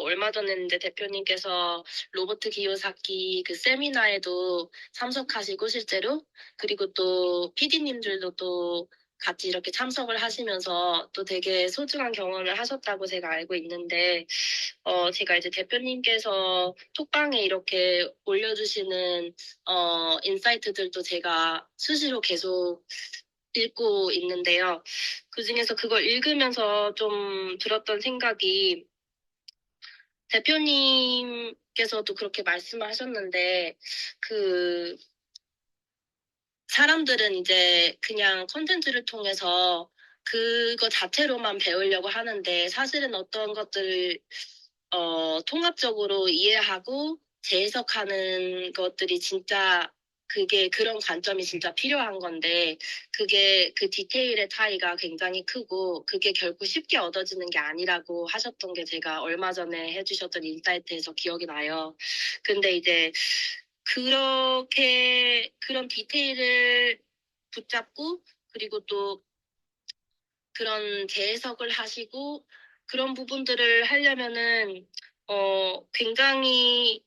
또 얼마 전에 이제 대표님께서 로버트 기요사키 그 세미나에도 참석하시고 실제로 그리고 또 PD님들도 또 같이 이렇게 참석을 하시면서 또 되게 소중한 경험을 하셨다고 제가 알고 있는데, 제가 이제 대표님께서 톡방에 이렇게 올려주시는, 인사이트들도 제가 수시로 계속 읽고 있는데요. 그중에서 그걸 읽으면서 좀 들었던 생각이 대표님께서도 그렇게 말씀을 하셨는데, 그, 사람들은 이제 그냥 컨텐츠를 통해서 그거 자체로만 배우려고 하는데 사실은 어떤 것들을 통합적으로 이해하고 재해석하는 것들이 진짜 그게 그런 관점이 진짜 필요한 건데 그게 그 디테일의 차이가 굉장히 크고 그게 결코 쉽게 얻어지는 게 아니라고 하셨던 게 제가 얼마 전에 해주셨던 인사이트에서 기억이 나요. 근데 이제 그렇게 그런 디테일을 붙잡고 그리고 또 그런 재해석을 하시고 그런 부분들을 하려면은 굉장히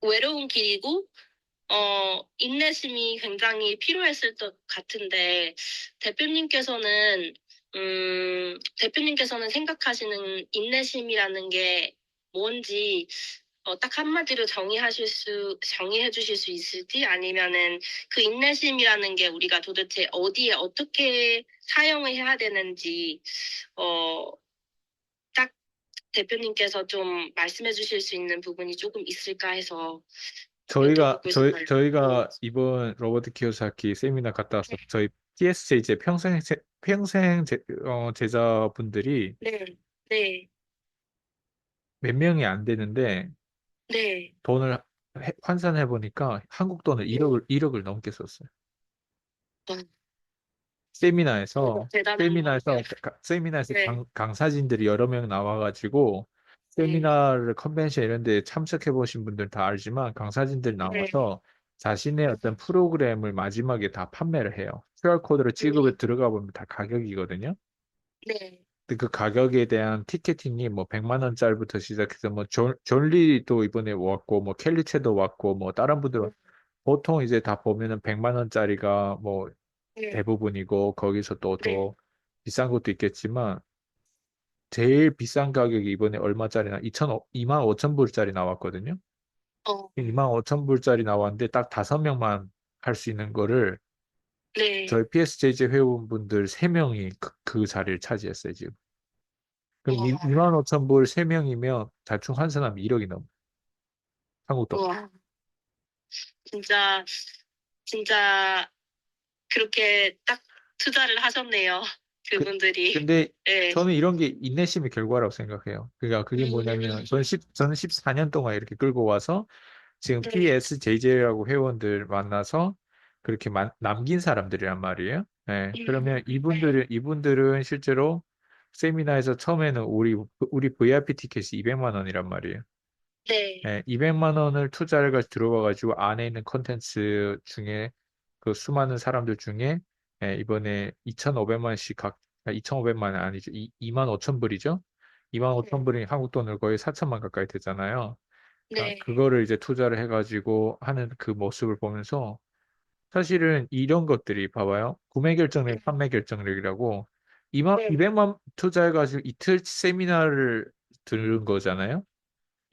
외로운 길이고 인내심이 굉장히 필요했을 것 같은데 대표님께서는 대표님께서는 생각하시는 인내심이라는 게 뭔지 딱 한마디로 정의해 주실 수 있을지 아니면은 그 인내심이라는 게 우리가 도대체 어디에 어떻게 사용을 해야 되는지, 어, 딱 대표님께서 좀 말씀해 주실 수 있는 부분이 조금 있을까 해서 여쭤보고 싶어요. 저희가 이번 로버트 키요사키 세미나 갔다 와서 저희 PSJ 이제 제자분들이 네, 네, 몇 명이 안 되는데 네, 돈을 환산해 보니까 한국 돈을 네. 1억을 넘게 썼어요. 어, 세미나에서 대단한 것 세미나에서 같아요. 세미나에서 네, 강사진들이 여러 명 나와가지고 네, 세미나를 컨벤션 이런 데 참석해 보신 분들 다 알지만 강사진들 네, 나와서 자신의 어떤 프로그램을 마지막에 다 판매를 해요. QR코드를 찍으면 네, 들어가 보면 다 가격이거든요. 네, 근데 그 가격에 대한 티켓팅이 뭐 100만 원짜리부터 시작해서 뭐 존리도 이번에 왔고 뭐 켈리체도 왔고 뭐 다른 분들은 보통 이제 다 보면은 100만 원짜리가 뭐 네, 대부분이고 거기서 또 네, 더 비싼 것도 있겠지만 제일 비싼 가격이 이번에 얼마짜리나 2만 5천 불짜리 나왔거든요. 어, 2만 5천 불짜리 나왔는데 딱 5명만 할 수 있는 거를 네, 저희 PSJJ 회원분들 3명이 그 자리를 차지했어요, 지금. 그럼 어, 2만 5천 불 3명이면 대충 환산하면 1억이 넘어. 한국 돈. 우와, 진짜, 진짜 그렇게 딱 투자를 하셨네요. 그, 그분들이. 근데 네. 저는 이런 게 인내심의 결과라고 생각해요. 그러니까 그게 뭐냐면 저는 14년 동안 이렇게 끌고 와서 지금 네. PSJJ라고 회원들 만나서 그렇게 남긴 사람들이란 말이에요. 네, 그러면 네. 이분들은 실제로 세미나에서 처음에는 우리 VIP 티켓이 200만 원이란 말이에요. 네. 네, 200만 원을 투자를 가지고 들어가가지고 안에 있는 콘텐츠 중에 그 수많은 사람들 중에 이번에 2,500만씩 2,500만 원 아니죠. 2만 5천 불이죠. 2만 5천 불이 한국 돈으로 거의 4천만 가까이 되잖아요. 그러니까 네. 그거를 이제 투자를 해가지고 하는 그 모습을 보면서 사실은 이런 것들이 봐봐요. 구매 결정력, 판매 결정력이라고 200만 투자해가지고 이틀 세미나를 들은 거잖아요.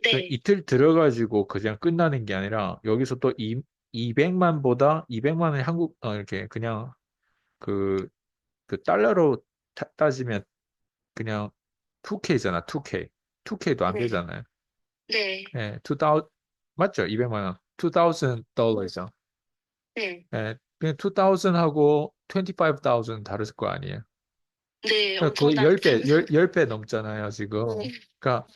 그 네. 이틀 들어가지고 그냥 끝나는 게 아니라 여기서 또 200만 원이 이렇게 그냥 그, 그 달러로 따지면 그냥 2K잖아, 2K. 2K도 안 네. 되잖아요. 네. 예, 2000, 맞죠? 200만 원. 2000달러죠. 네. 예, 그냥 2000하고 25,000 다를 거 아니에요. 네. 그러니까 거의 엄청나죠. 10배 넘잖아요, 지금. 네. 그러니까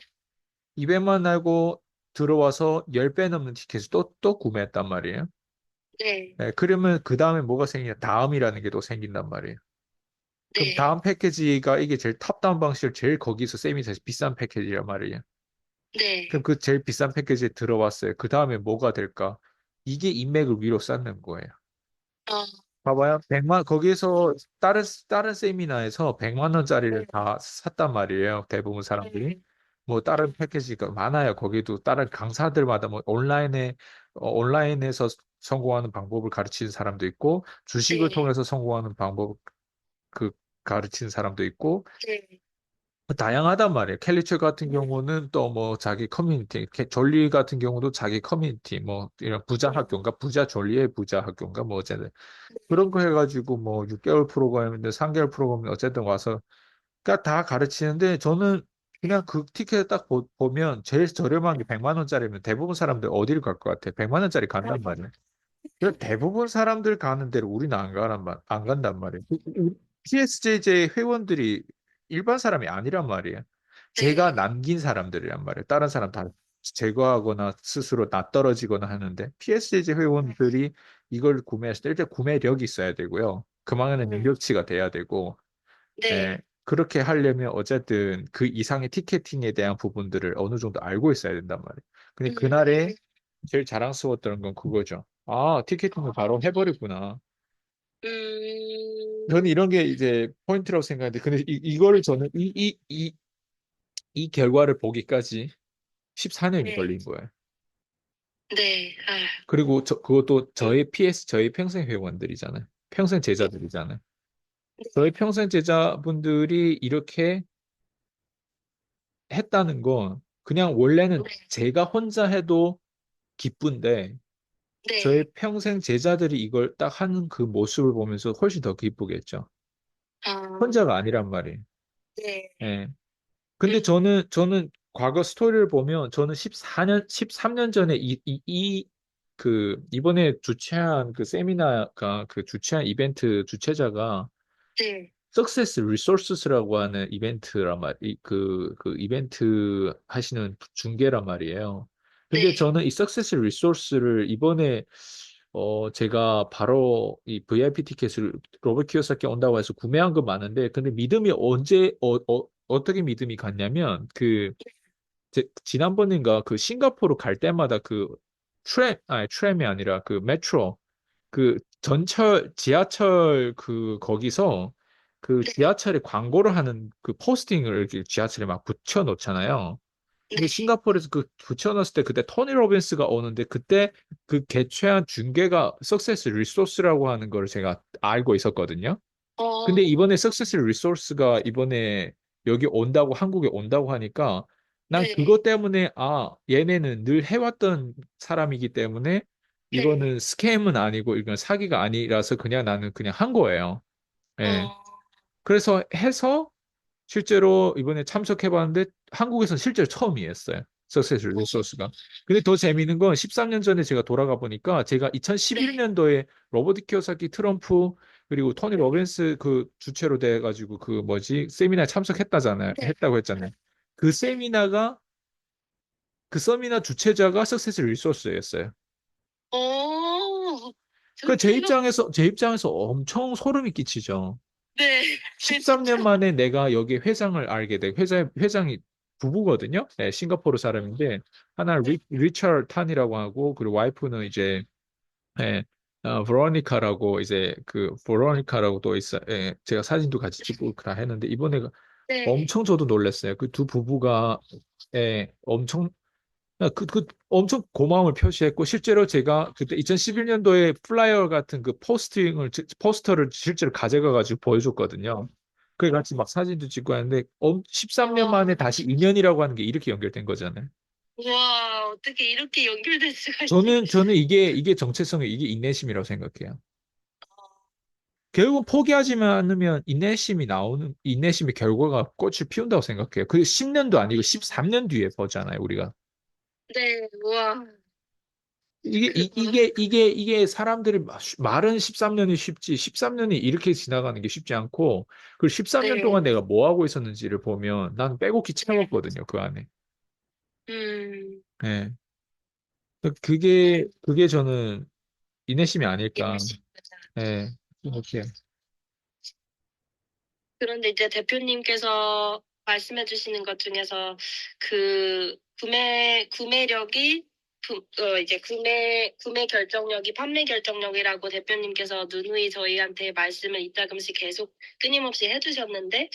200만 내고 들어와서 10배 넘는 티켓을 또 구매했단 말이에요. 네. 예, 그러면 그 다음에 뭐가 생기냐? 다음이라는 게 또 생긴단 말이에요. 그럼 네. 다음 패키지가 이게 제일 탑다운 방식을 제일 거기서 쌤이 사실 비싼 패키지란 말이에요. 그럼 네. 그 제일 비싼 패키지에 들어왔어요. 그 다음에 뭐가 될까? 이게 인맥을 위로 쌓는 거예요. 어, 봐봐요. 100만, 거기에서 다른 세미나에서 100만 원짜리를 네. 다 샀단 말이에요. 대부분 사람들이. 네. 뭐 다른 패키지가 많아요. 거기도 다른 강사들마다 뭐 온라인에서 성공하는 방법을 가르치는 사람도 있고 주식을 네, 통해서 성공하는 방법 그 가르치는 사람도 있고 네, 다양하단 말이에요. 캘리처 같은 경우는 또 뭐 자기 커뮤니티, 졸리 같은 경우도 자기 커뮤니티, 뭐 이런 부자 학교인가, 부자 졸리의 부자 학교인가, 뭐 어쨌든 그런 거 해가지고 뭐 6개월 프로그램인데 3개월 프로그램 어쨌든 와서 그러니까 다 가르치는데 저는 그냥 그 티켓 딱 보면 제일 저렴한 게 100만 원짜리면 대부분 사람들 어디를 갈 것 같아? 100만 원짜리 간단 말이에요. 그래서 대부분 사람들 가는 데로 우리는 안 간단 말이에요. PSJJ 회원들이 일반 사람이 아니란 말이에요. 제가 네, 남긴 사람들이란 말이에요. 다른 사람 다 제거하거나 스스로 낯떨어지거나 하는데 PSJJ 회원들이 이걸 구매했을 때 일단 구매력이 있어야 되고요. 그만한 능력치가 돼야 되고 예, 네, 그렇게 하려면 어쨌든 그 이상의 티켓팅에 대한 부분들을 어느 정도 알고 있어야 된단 말이에요. 근데 그날에 음, 제일 자랑스러웠던 건 그거죠. 아, 티켓팅을 바로 해버리구나. 저는 음, 이런 게 이제 포인트라고 생각하는데, 근데 이거를 저는 이 결과를 보기까지 14년이 네, 걸린 거예요. 네, 아, 그리고 그것도 음, 저희 평생 회원들이잖아요. 평생 네, 제자들이잖아요. 저희 네, 평생 제자분들이 이렇게 했다는 건 그냥 원래는 제가 혼자 해도 기쁜데 저희 네, 평생 제자들이 이걸 딱 하는 그 모습을 보면서 훨씬 더 기쁘겠죠. 아, 혼자가 아니란 말이에요. 네, 예. 근데 음, 저는 과거 스토리를 보면 저는 13년 전에 이번에 주최한 그 세미나가 그 주최한 이벤트 주최자가 네, Success Resources라고 하는 이벤트란 그 이벤트 하시는 중개란 말이에요. 근데 네, 저는 이 Success Resource를 이번에 제가 바로 이 VIP 티켓을 로버트 키오사키 온다고 해서 구매한 거 많은데, 근데 믿음이 어떻게 믿음이 갔냐면, 지난번인가 그 싱가포르 갈 때마다 트램이 아니라 그 메트로, 그 지하철 거기서 그 네, 지하철에 광고를 하는 그 포스팅을 이렇게 지하철에 막 붙여 놓잖아요. 근데 네, 싱가포르에서 그 붙여놨을 때 그때 토니 로빈스가 오는데 그때 그 개최한 중계가 석세스 리소스라고 하는 걸 제가 알고 있었거든요. 근데 어, 이번에 석세스 리소스가 이번에 여기 온다고 한국에 온다고 하니까 난 네, 그것 때문에 아 얘네는 늘 해왔던 사람이기 때문에 네, 이거는 스캠은 아니고 이건 사기가 아니라서 그냥 나는 그냥 한 거예요. 예. 어, 그래서 해서 실제로 이번에 참석해봤는데 한국에서는 실제로 처음이었어요. 석세스 리소스가. 근데 더 재미있는 건 13년 전에 제가 돌아가 보니까 제가 네, 2011년도에 로버트 키오사키, 트럼프 그리고 토니 로빈스 그 주최로 돼가지고 그 뭐지 세미나에 참석했다잖아요. 네, 했다고 했잖아요. 그 세미나가 그 세미나 주최자가 석세스 리소스였어요. 어, 그 저기요, 제 입장에서 엄청 소름이 끼치죠. 네, 네, 진짜, 13년 만에 내가 여기 회장을 알게 돼. 회장이 부부거든요. 네, 싱가포르 사람인데 하나 리처드 탄이라고 하고 그리고 와이프는 이제 예, 브로니카라고 이제 그 브로니카라고 또 있어. 예, 제가 사진도 같이 찍고 다 했는데 이번에 네, 엄청 저도 놀랐어요. 그 두 부부가 엄청 고마움을 표시했고 실제로 제가 그때 2011년도에 플라이어 같은 그 포스터를 실제로 가져가 가지고 보여줬거든요. 그래 같이 막 사진도 찍고 하는데 13년 와, 만에 다시 인연이라고 하는 게 이렇게 연결된 거잖아요. 와, 어떻게 이렇게 연결될 수가 있지? 저는 이게 정체성이 이게 인내심이라고 생각해요. 결국 포기하지 않으면 인내심의 결과가 꽃을 피운다고 생각해요. 그 10년도 아니고 13년 뒤에 보잖아요, 우리가. 네, 와, 이게 사람들이 말은 13년이 쉽지, 13년이 이렇게 지나가는 게 쉽지 않고, 그 13년 동안 네, 내가 뭐 하고 있었는지를 보면 난 빼곡히 채웠거든요, 그 안에. 음, 예. 그게 저는 인내심이 아닐까. 이해하십니다. 예. 이렇게. 그런데 이제 대표님께서 말씀해 주시는 것 중에서 그 구매력이 이제 구매 결정력이 판매 결정력이라고 대표님께서 누누이 저희한테 말씀을 이따금씩 계속 끊임없이 해주셨는데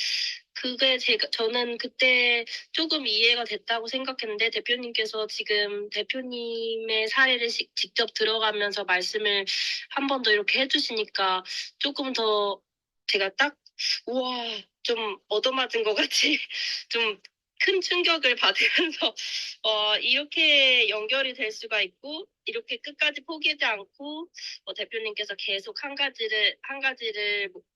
저는 그때 조금 이해가 됐다고 생각했는데, 대표님께서 지금 대표님의 사례를 직접 들어가면서 말씀을 한 번 더 이렇게 해주시니까 조금 더 제가 우와, 좀 얻어맞은 것 같이 좀 큰 충격을 받으면서, 이렇게 연결이 될 수가 있고, 이렇게 끝까지 포기하지 않고, 대표님께서 계속 한 가지를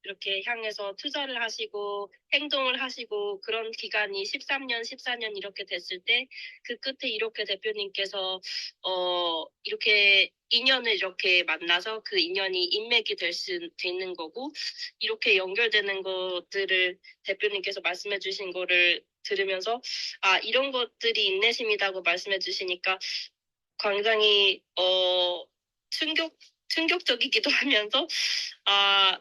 이렇게 향해서 투자를 하시고, 행동을 하시고, 그런 기간이 13년, 14년 이렇게 됐을 때, 그 끝에 이렇게 대표님께서, 이렇게 인연을 이렇게 만나서 그 인연이 인맥이 되는 거고, 이렇게 연결되는 것들을 대표님께서 말씀해 주신 거를 들으면서, 이런 것들이 인내심이라고 말씀해 주시니까 굉장히, 충격적이기도 하면서, 아,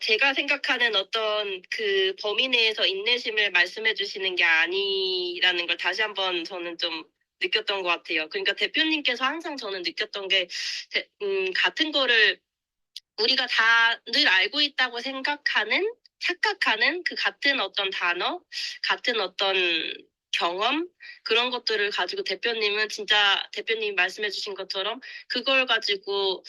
제가 생각하는 어떤 그 범위 내에서 인내심을 말씀해 주시는 게 아니라는 걸 다시 한번 저는 좀 느꼈던 것 같아요. 그러니까 대표님께서 항상 저는 느꼈던 게, 같은 거를 우리가 다 늘 알고 있다고 착각하는 그 같은 어떤 단어, 같은 어떤 경험, 그런 것들을 가지고 대표님은 진짜 대표님이 말씀해 주신 것처럼 그걸 가지고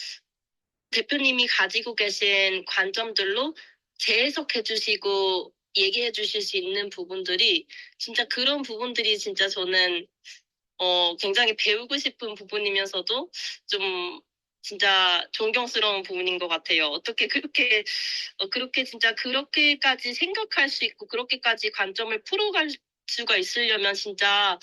대표님이 가지고 계신 관점들로 재해석해 주시고 얘기해 주실 수 있는 부분들이 진짜 그런 부분들이 진짜 저는 굉장히 배우고 싶은 부분이면서도 좀 진짜 존경스러운 부분인 것 같아요. 어떻게 그렇게 진짜 그렇게까지 생각할 수 있고, 그렇게까지 관점을 풀어갈 수가 있으려면 진짜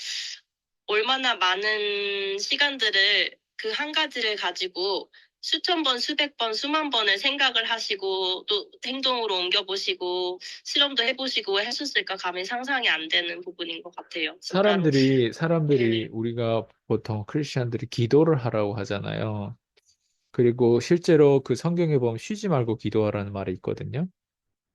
얼마나 많은 시간들을 그 한 가지를 가지고 수천 번, 수백 번, 수만 번을 생각을 하시고 또 행동으로 옮겨보시고 실험도 해보시고 했었을까 감히 상상이 안 되는 부분인 것 같아요. 진짜로. 사람들이 네. 우리가 보통 크리스천들이 기도를 하라고 하잖아요. 그리고 실제로 그 성경에 보면 쉬지 말고 기도하라는 말이 있거든요.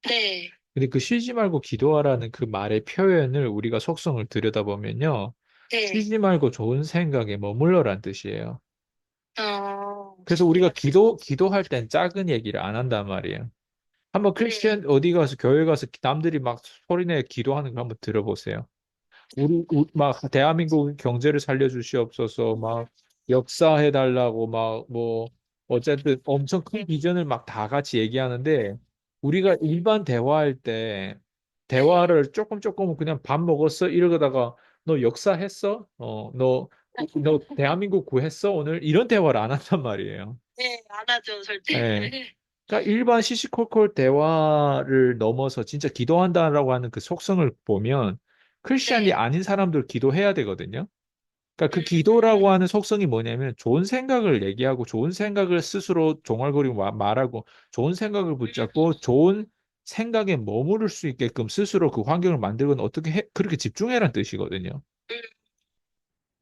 네. 근데 그 쉬지 말고 기도하라는 그 말의 표현을 우리가 속성을 들여다보면요. 네. 쉬지 말고 좋은 생각에 머물러란 뜻이에요. 그래서 우리가 맞습니다. 기도할 땐 작은 얘기를 안 한단 말이에요. 한번 네. 크리스천 어디 가서 교회 가서 남들이 막 소리내 기도하는 거 한번 들어보세요. 막 대한민국 경제를 살려주시옵소서 막 역사해달라고 막 뭐 어쨌든 엄청 큰 비전을 막 다 같이 얘기하는데 우리가 일반 대화할 때 네. 대화를 조금 그냥 밥 먹었어 이러다가 너 역사했어? 너 대한민국 구했어? 오늘 이런 대화를 안 한단 말이에요. 네, 안 하죠, 절대. 예. 그러니까 일반 시시콜콜 대화를 넘어서 진짜 기도한다라고 하는 그 속성을 보면 크리스천이 네. 아닌 사람들 기도해야 되거든요. 그러니까 그 기도라고 음, 하는 속성이 뭐냐면 좋은 생각을 얘기하고 좋은 생각을 스스로 종알거리고 말하고 좋은 생각을 붙잡고 좋은 생각에 머무를 수 있게끔 스스로 그 환경을 만들거나 어떻게 그렇게 집중해라는 뜻이거든요. 음,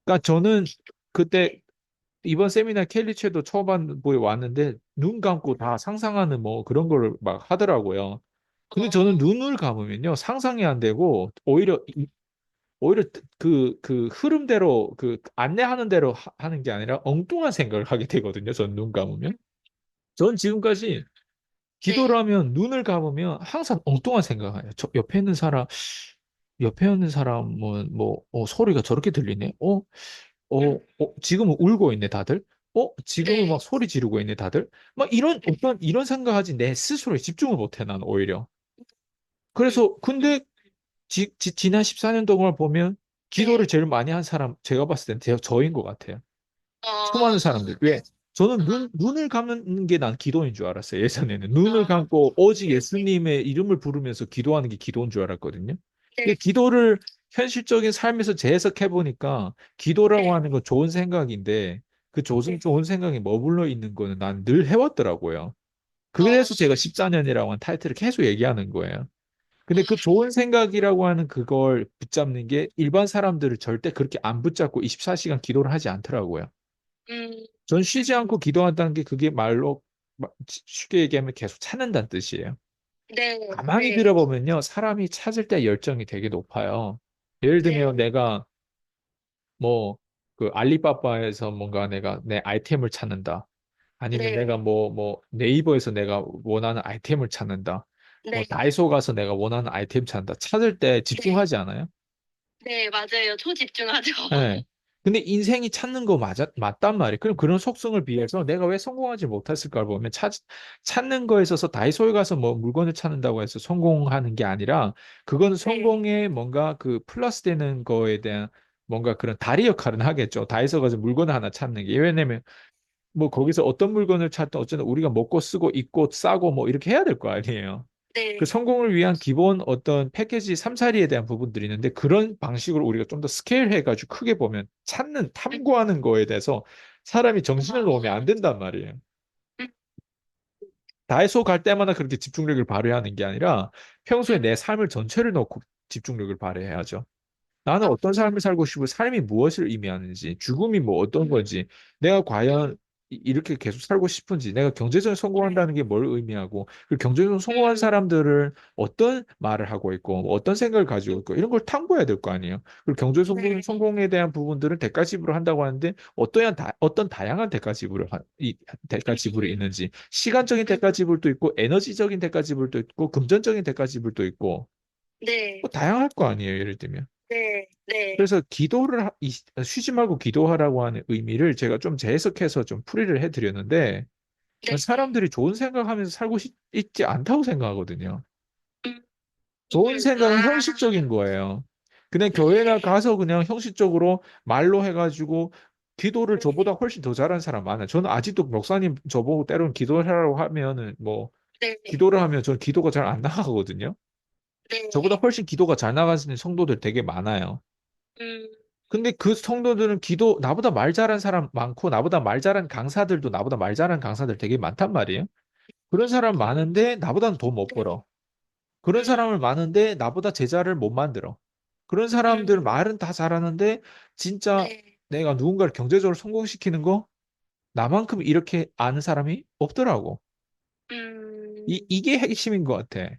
그러니까 저는 그때 이번 세미나 캘리체도 초반부에 왔는데 눈 감고 다 상상하는 뭐 그런 걸 막 하더라고요. 근데 저는 어, 눈을 감으면요 상상이 안 되고 오히려 그 흐름대로 그 안내하는 대로 하는 게 아니라 엉뚱한 생각을 하게 되거든요. 전 눈 감으면. 전 지금까지 기도를 네. 하면 눈을 감으면 항상 엉뚱한 생각을 해요. 저 옆에 있는 사람은 소리가 저렇게 들리네. 지금은 울고 있네, 다들. 지금은 막 네. 소리 지르고 있네, 다들. 막 이런 생각하지 내 스스로에 집중을 못해, 난 오히려. 음, 그래서, 근데, 지난 14년 동안 보면, 기도를 네. 제일 많이 한 사람, 제가 봤을 땐 저인 것 같아요. 수많은 어, 사람들. 왜? 저는 눈을 감는 게 난 기도인 줄 알았어요, 예전에는. 눈을 어, 감고 오직 예수님의 이름을 부르면서 기도하는 게 기도인 줄 알았거든요. 근데 네. 기도를 현실적인 삶에서 재해석해 보니까 기도라고 네. 하는 건 좋은 생각인데 그 좋은 생각에 머물러 있는 거는 난 늘 해왔더라고요. 어, 그래서 제가 14년이라고 하는 타이틀을 계속 얘기하는 거예요. 근데 그 음, 좋은 생각이라고 하는 그걸 붙잡는 게 일반 사람들을 절대 그렇게 안 붙잡고 24시간 기도를 하지 않더라고요. 음, 전 쉬지 않고 기도한다는 게 그게 말로 쉽게 얘기하면 계속 찾는다는 뜻이에요. 네. 가만히 들어보면요, 사람이 찾을 때 열정이 되게 높아요. 예를 네. 들면 내가 뭐 그 알리바바에서 뭔가 내가 내 아이템을 찾는다. 아니면 네. 내가 네이버에서 내가 원하는 아이템을 찾는다. 뭐 네, 다이소 가서 내가 원하는 아이템 찾는다. 찾을 때 네, 집중하지 않아요? 네, 맞아요. 초집중하죠. 예. 근데 인생이 찾는 거 맞단 말이에요. 그럼 그런 속성을 비해서 내가 왜 성공하지 못했을까를 보면 찾는 거에 있어서 다이소에 가서 뭐 물건을 찾는다고 해서 성공하는 게 아니라 그건 네, 성공에 뭔가 그 플러스 되는 거에 대한 뭔가 그런 다리 역할은 하겠죠. 다이소 가서 물건 하나 찾는 게. 왜냐면 뭐 거기서 어떤 물건을 찾든 어쨌든 우리가 먹고 쓰고 입고 싸고 뭐 이렇게 해야 될 거 아니에요. 그 네, 성공을 위한 기본 어떤 패키지 삼사리에 대한 부분들이 있는데 그런 방식으로 우리가 좀 더 스케일 해가지고 크게 보면 찾는 음, 탐구하는 거에 대해서 사람이 정신을 아, 놓으면 안 된단 말이에요. 음, 다이소 갈 때마다 그렇게 집중력을 발휘하는 게 아니라 평소에 음, 내 삶을 전체를 놓고 집중력을 발휘해야죠. 나는 아, 어떤 삶을 살고 싶고 삶이 무엇을 의미하는지, 죽음이 뭐 어떤 건지, 내가 과연 이렇게 계속 살고 싶은지, 내가 경제적으로 네, 성공한다는 게 뭘 의미하고, 그 경제적으로 성공한 음, 사람들을 어떤 말을 하고 있고, 뭐 어떤 생각을 가지고 있고, 이런 걸 탐구해야 될 거 아니에요. 그리고 네, 성공에 대한 부분들은 대가 지불을 한다고 하는데, 어떤 다양한 대가 대가 지불이 있는지, 시간적인 음, 대가 지불도 있고, 에너지적인 대가 지불도 있고, 금전적인 대가 지불도 있고, 네, 뭐 다양할 거 아니에요, 예를 들면. 네, 네, 그래서 쉬지 말고 기도하라고 하는 의미를 제가 좀 재해석해서 좀 풀이를 해드렸는데, 네, 사람들이 좋은 생각하면서 있지 않다고 생각하거든요. 음, 좋은 생각은 아, 형식적인 거예요. 그냥 교회나 네, 가서 그냥 형식적으로 말로 해가지고 기도를 네, 저보다 훨씬 더 잘하는 사람 많아요. 저는 아직도 목사님 저보고 때로는 기도하라고 하면은 뭐 네, 기도를 하면 저는 기도가 잘 안 나가거든요. 저보다 네, 훨씬 기도가 잘 나가는 성도들 되게 많아요. 음, 근데 그 성도들은 나보다 말 잘한 사람 많고, 나보다 말 잘한 강사들도 나보다 말 잘한 강사들 되게 많단 말이에요. 그런 사람 많은데, 나보다는 돈 못 네, 벌어. 그런 음, 사람을 많은데, 나보다 제자를 못 만들어. 그런 사람들 음, 말은 다 잘하는데, 진짜 네, 내가 누군가를 경제적으로 성공시키는 거, 나만큼 이렇게 아는 사람이 없더라고. 음, 이게 핵심인 것 같아.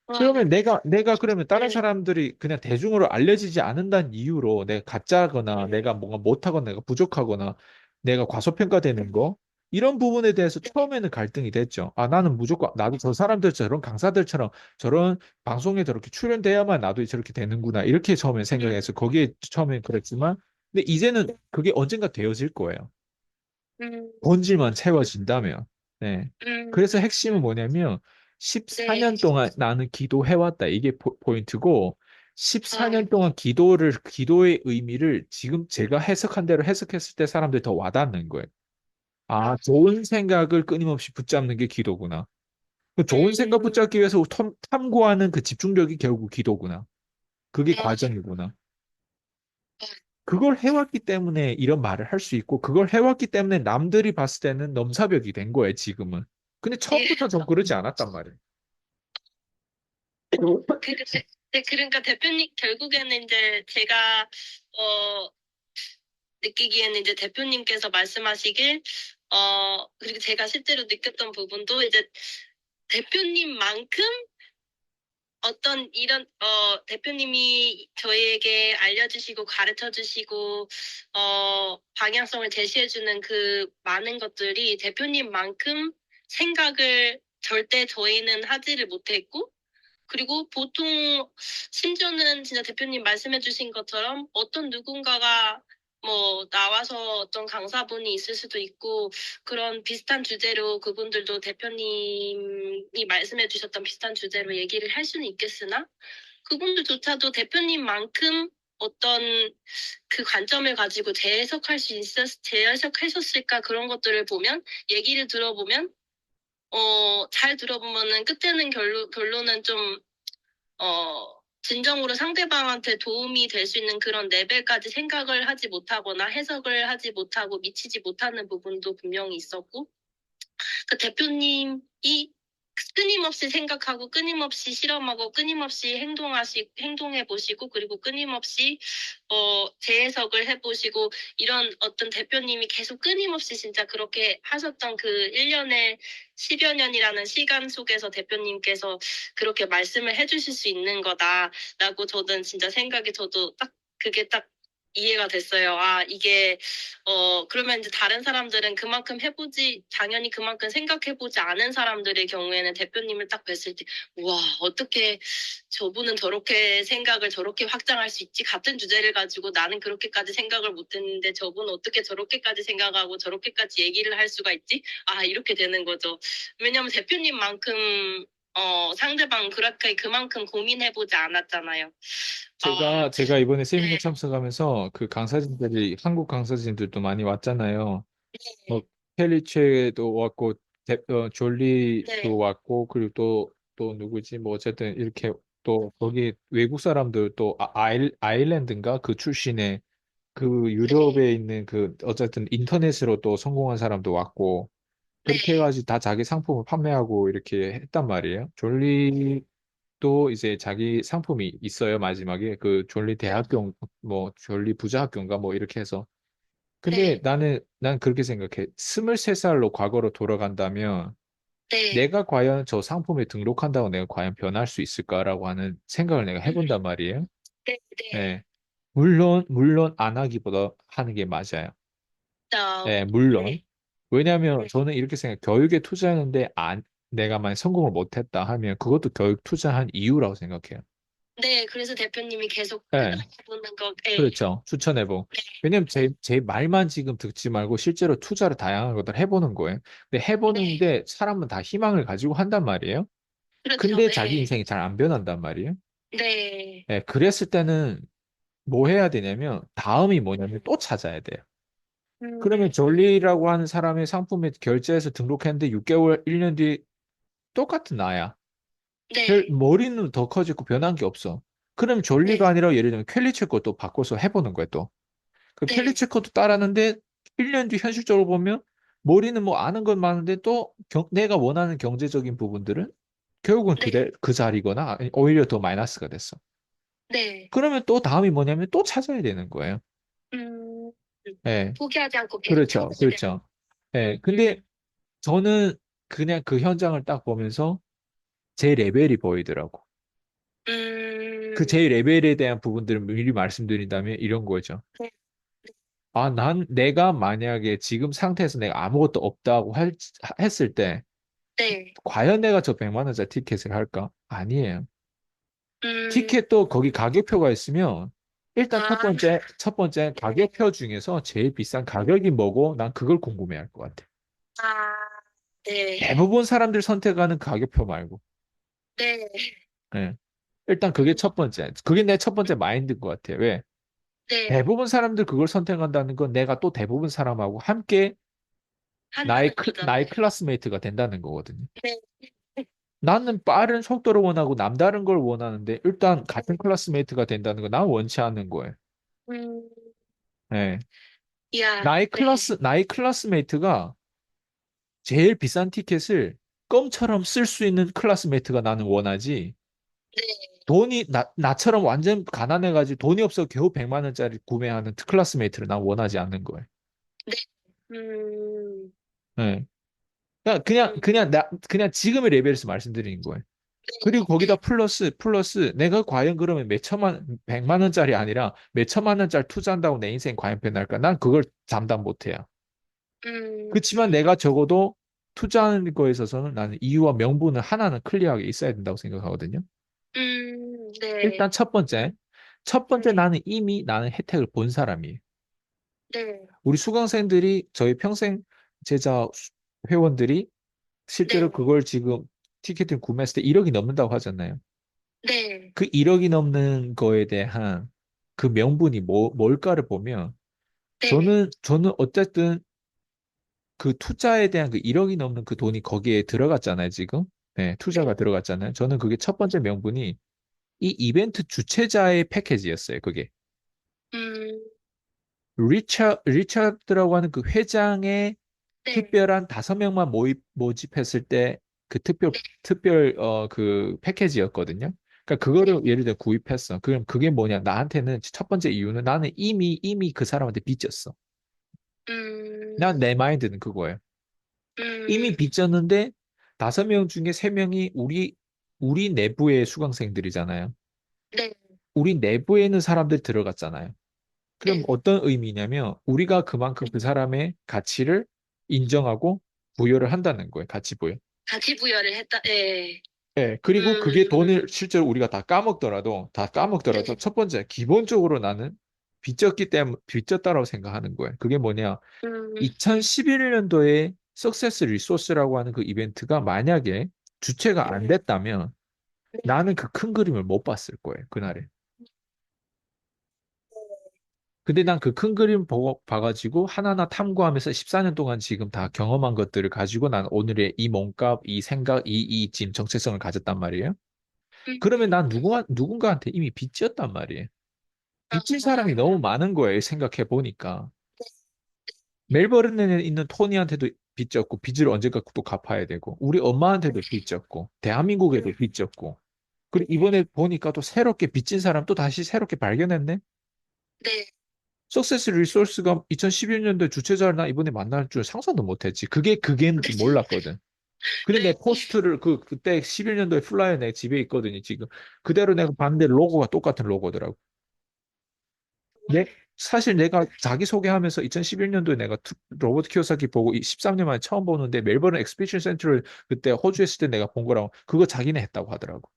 와, 그러면 내가 그러면 다른 네, 사람들이 그냥 대중으로 알려지지 않는다는 이유로 내가 가짜거나 네, 내가 뭔가 못하거나 내가 부족하거나 내가 과소평가되는 거 이런 부분에 대해서 네, 처음에는 갈등이 됐죠. 아, 나는 무조건 나도 저 사람들처럼 강사들처럼 저런 방송에 저렇게 출연돼야만 나도 저렇게 되는구나. 이렇게 처음에 생각해서 거기에 처음엔 그랬지만 근데 이제는 그게 언젠가 되어질 거예요. 음, 본질만 채워진다면. 네. 음, 그래서 핵심은 뭐냐면 네, 14년 동안 나는 기도해왔다. 이게 포인트고 14년 아, 동안 기도의 의미를 지금 제가 해석한 대로 해석했을 때 사람들이 더 와닿는 거예요. 아, 좋은 생각을 끊임없이 붙잡는 게 기도구나. 그 좋은 생각 음, 붙잡기 위해서 탐구하는 그 집중력이 결국 기도구나. 그게 아, 과정이구나. 그걸 해왔기 때문에 이런 말을 할 수 있고, 그걸 해왔기 때문에 남들이 봤을 때는 넘사벽이 된 거예요, 지금은. 근데 예, 처음부터 전 그러지 않았단 말이에요. 네, 그러니까 대표님, 결국에는 이제 제가, 어, 느끼기에는 이제 대표님께서 말씀하시길, 그리고 제가 실제로 느꼈던 부분도 이제 대표님만큼 대표님이 저희에게 알려주시고 가르쳐 주시고, 방향성을 제시해주는 그 많은 것들이 대표님만큼 생각을 절대 저희는 하지를 못했고, 그리고 보통 심지어는 진짜 대표님 말씀해주신 것처럼 어떤 누군가가 뭐 나와서 어떤 강사분이 있을 수도 있고 그런 비슷한 주제로 그분들도 대표님이 말씀해주셨던 비슷한 주제로 얘기를 할 수는 있겠으나 그분들조차도 대표님만큼 어떤 그 관점을 가지고 재해석하셨을까 그런 것들을 보면 얘기를 들어보면 잘 들어보면은 끝에는 결론은 좀 진정으로 상대방한테 도움이 될 수 있는 그런 레벨까지 생각을 하지 못하거나 해석을 하지 못하고 미치지 못하는 부분도 분명히 있었고, 그 대표님이 끊임없이 생각하고 끊임없이 실험하고 끊임없이 행동해 보시고 그리고 끊임없이 재해석을 해 보시고 이런 어떤 대표님이 계속 끊임없이 진짜 그렇게 하셨던 그 1년에 10여 년이라는 시간 속에서 대표님께서 그렇게 말씀을 해 주실 수 있는 거다라고 저는 진짜 생각이 저도 딱 그게 딱 이해가 됐어요. 아, 이게, 그러면 이제 다른 사람들은 그만큼 해보지, 당연히 그만큼 생각해보지 않은 사람들의 경우에는 대표님을 딱 뵀을 때, 우와, 어떻게 저분은 저렇게 생각을 저렇게 확장할 수 있지? 같은 주제를 가지고 나는 그렇게까지 생각을 못했는데 저분은 어떻게 저렇게까지 생각하고 저렇게까지 얘기를 할 수가 있지? 아, 이렇게 되는 거죠. 왜냐면 대표님만큼, 상대방 그렇게 그만큼 고민해보지 않았잖아요. 아, 제가 이번에 세미나 네. 참석하면서 그 강사진들이, 한국 강사진들도 많이 왔잖아요. 뭐, 네, 켈리체도 왔고, 졸리도 네, 왔고, 그리고 또 누구지? 뭐, 어쨌든 이렇게 또, 거기 외국 사람들 또, 아일랜드인가? 그 출신의 그 네, 유럽에 있는 그, 어쨌든 인터넷으로 또 성공한 사람도 왔고, 그렇게 네, 해가지고 다 자기 상품을 판매하고 이렇게 했단 말이에요. 졸리도 이제 자기 상품이 있어요, 마지막에. 그 졸리 대학교, 뭐, 졸리 부자학교인가 뭐 이렇게 해서. 근데 네, 난 그렇게 생각해. 23살로 과거로 돌아간다면 네, 내가 과연 저 상품에 등록한다고 내가 과연 변할 수 있을까라고 하는 생각을 내가 음, 해본단 말이에요. 네, 네, 예. 물론 안 하기보다 하는 게 맞아요. 아, 예, 물론. 네, 왜냐하면 저는 이렇게 생각해요. 교육에 투자했는데 내가 만약 성공을 못했다 하면 그것도 교육 투자한 이유라고 생각해요. 네, 그래서 대표님이 계속 예, 해보는 거, 네, 그렇죠. 추천해보. 네, 왜냐면 제 말만 지금 듣지 말고 실제로 투자를 다양한 것들 해보는 거예요. 근데 네, 해보는데 사람은 다 희망을 가지고 한단 말이에요. 그렇죠, 근데 자기 네, 인생이 잘 안 변한단 말이에요. 네, 예, 그랬을 때는 뭐 해야 되냐면 다음이 뭐냐면 또 찾아야 돼요. 음, 그러면 졸리라고 하는 사람의 상품에 결제해서 등록했는데 6개월, 1년 뒤 똑같은 나야. 네, 머리는 더 커지고 변한 게 없어. 그럼 네, 졸리가 아니라 예를 들면 켈리 체코 바꿔서 해보는 거야 또. 그 켈리 네, 체코도 따랐는데 1년 뒤 현실적으로 보면 머리는 뭐 아는 건 많은데 또 내가 원하는 경제적인 부분들은 결국은 네, 그 자리거나 아니, 오히려 더 마이너스가 됐어. 네, 그러면 또 다음이 뭐냐면 또 찾아야 되는 거예요. 음, 예, 포기하지 않고 계속 그렇죠, 찾아야 되는, 그렇죠. 예, 근데 저는 그냥 그 현장을 딱 보면서 제 레벨이 보이더라고. 그 음, 제 레벨에 대한 부분들을 미리 말씀드린다면 이런 거죠. 네, 아, 내가 만약에 지금 상태에서 내가 아무것도 없다고 했을 때, 네, 과연 내가 저 100만 원짜리 티켓을 할까? 아니에요. 음, 티켓도 거기 가격표가 있으면, 일단 아, 첫 번째 가격표 중에서 제일 비싼 가격이 뭐고, 난 그걸 궁금해 할 것 같아. 아, 네, 대부분 사람들 선택하는 가격표 말고. 네, 예. 일단 그게 음, 첫 번째. 그게 내 첫 번째 마인드인 것 같아. 왜? 네, 대부분 사람들 그걸 선택한다는 건 내가 또 대부분 사람하고 함께 한다는 나의 거잖아요. 클래스메이트가 된다는 거거든요. 네, 나는 빠른 속도를 원하고 남다른 걸 원하는데 일단 같은 클래스메이트가 된다는 거 난 원치 않는 거예요. 음, 네. 이야, 네, 나의 클래스메이트가 제일 비싼 티켓을 껌처럼 쓸 수 있는 클래스메이트가 나는 원하지. 네, 나처럼 완전 가난해가지고 돈이 없어 겨우 100만 원짜리 구매하는 클래스메이트를 난 원하지 않는 거예요. 네, 음, 네. 그냥 음, 그냥 지금의 레벨에서 말씀드리는 거예요. 그리고 네, 거기다 플러스 내가 과연 그러면 백만 원짜리 아니라 몇 천만 원짜리 투자한다고 내 인생 과연 변할까? 난 그걸 장담 못 해요. 음, 그렇지만 내가 적어도 투자하는 거에 있어서는 나는 이유와 명분은 하나는 클리어하게 있어야 된다고 생각하거든요. 네, 일단 첫 번째 네, 나는 혜택을 본 사람이에요. 네, 우리 수강생들이 저희 평생 제자 회원들이 실제로 네, 그걸 지금 티켓을 구매했을 때 1억이 넘는다고 하잖아요. 네, 그 1억이 넘는 거에 대한 그 명분이 뭘까를 보면 네, 저는 어쨌든 그 투자에 대한 그 1억이 넘는 그 돈이 거기에 들어갔잖아요, 지금. 네, 투자가 네, 들어갔잖아요. 저는 그게 첫 번째 명분이 이 이벤트 주최자의 패키지였어요, 그게. 음, 리처드라고 하는 그 회장의 네, 특별한 5명만 모집했을 때 그 그 패키지였거든요. 그러니까 네, 그거를 예를 들어 구입했어. 그럼 그게 뭐냐? 나한테는 첫 번째 이유는 나는 이미 그 사람한테 빚졌어. 난 음, 내 마인드는 그거예요. 이미 음, 빚졌는데 5명 중에 3명이 우리 내부의 수강생들이잖아요. 네, 우리 내부에 있는 사람들 들어갔잖아요. 그럼 어떤 의미냐면 우리가 그만큼 그 사람의 가치를 인정하고 부여를 한다는 거예요. 가치 부여. 가치 부여를 했다. 예. 예, 그리고 그게 음, 돈을 실제로 우리가 다 까먹더라도 네. 첫 번째, 기본적으로 나는 빚졌기 때문에 빚졌다라고 생각하는 거예요. 그게 뭐냐? 음, 2011년도에 석세스 리소스라고 하는 그 이벤트가 만약에 주체가 안 됐다면 나는 그 큰 그림을 못 봤을 거예요. 그날에. 근데 난 그 큰 그림 보고 봐가지고 하나하나 탐구하면서 14년 동안 지금 다 경험한 것들을 가지고 난 오늘의 이 몸값, 이 생각, 이 지금 정체성을 가졌단 말이에요. 그러면 난 누군가한테 이미 빚졌단 말이에요. 빚진 사람이 너무 많은 거예요. 생각해 보니까. 멜버른에 있는 토니한테도 빚졌고, 빚을 언젠가 또 갚아야 되고, 우리 엄마한테도 빚졌고, 대한민국에도 빚졌고, 그리고 이번에 보니까 또 새롭게 빚진 사람 또 다시 새롭게 발견했네? 네. 석세스 리소스가 2011년도에 주최자를 나 이번에 만날 줄 상상도 못했지. 그게 몰랐거든. 근데 내 네. 포스트를 그때 11년도에 플라이어 내 집에 있거든요, 지금. 그대로 내가 봤는데 로고가 똑같은 로고더라고. 내, 사실 내가 자기소개하면서 2011년도에 내가 로버트 키오사키 보고 13년 만에 처음 보는데 멜버른 엑스피디션 센터를 그때 호주에 있을 때 내가 본 거라고 그거 자기네 했다고 하더라고.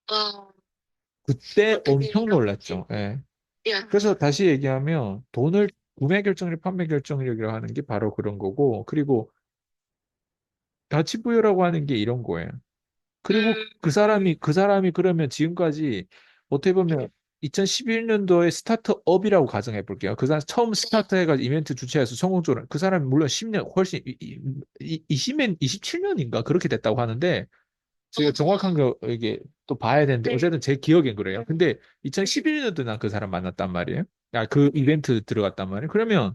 어, 그때 어떻게 엄청 이런, 놀랐죠. 예. 야, 그래서 다시 얘기하면 돈을 구매 결정력, 판매 결정력이라고 하는 게 바로 그런 거고 그리고 가치 부여라고 하는 게 이런 거예요. 그리고 음, 그 사람이 그러면 지금까지 어떻게 보면 2011년도에 스타트업이라고 가정해 볼게요. 그 사람 처음 스타트 해가지고 이벤트 주최해서 성공적으로 그 사람이 물론 10년 훨씬 20년 27년인가 그렇게 됐다고 하는데 제가 정확한 거 이게 또 봐야 되는데 네. 어쨌든 제 기억엔 그래요. 근데 2011년도 난 그 사람 만났단 말이에요. 아, 그 이벤트 들어갔단 말이에요. 그러면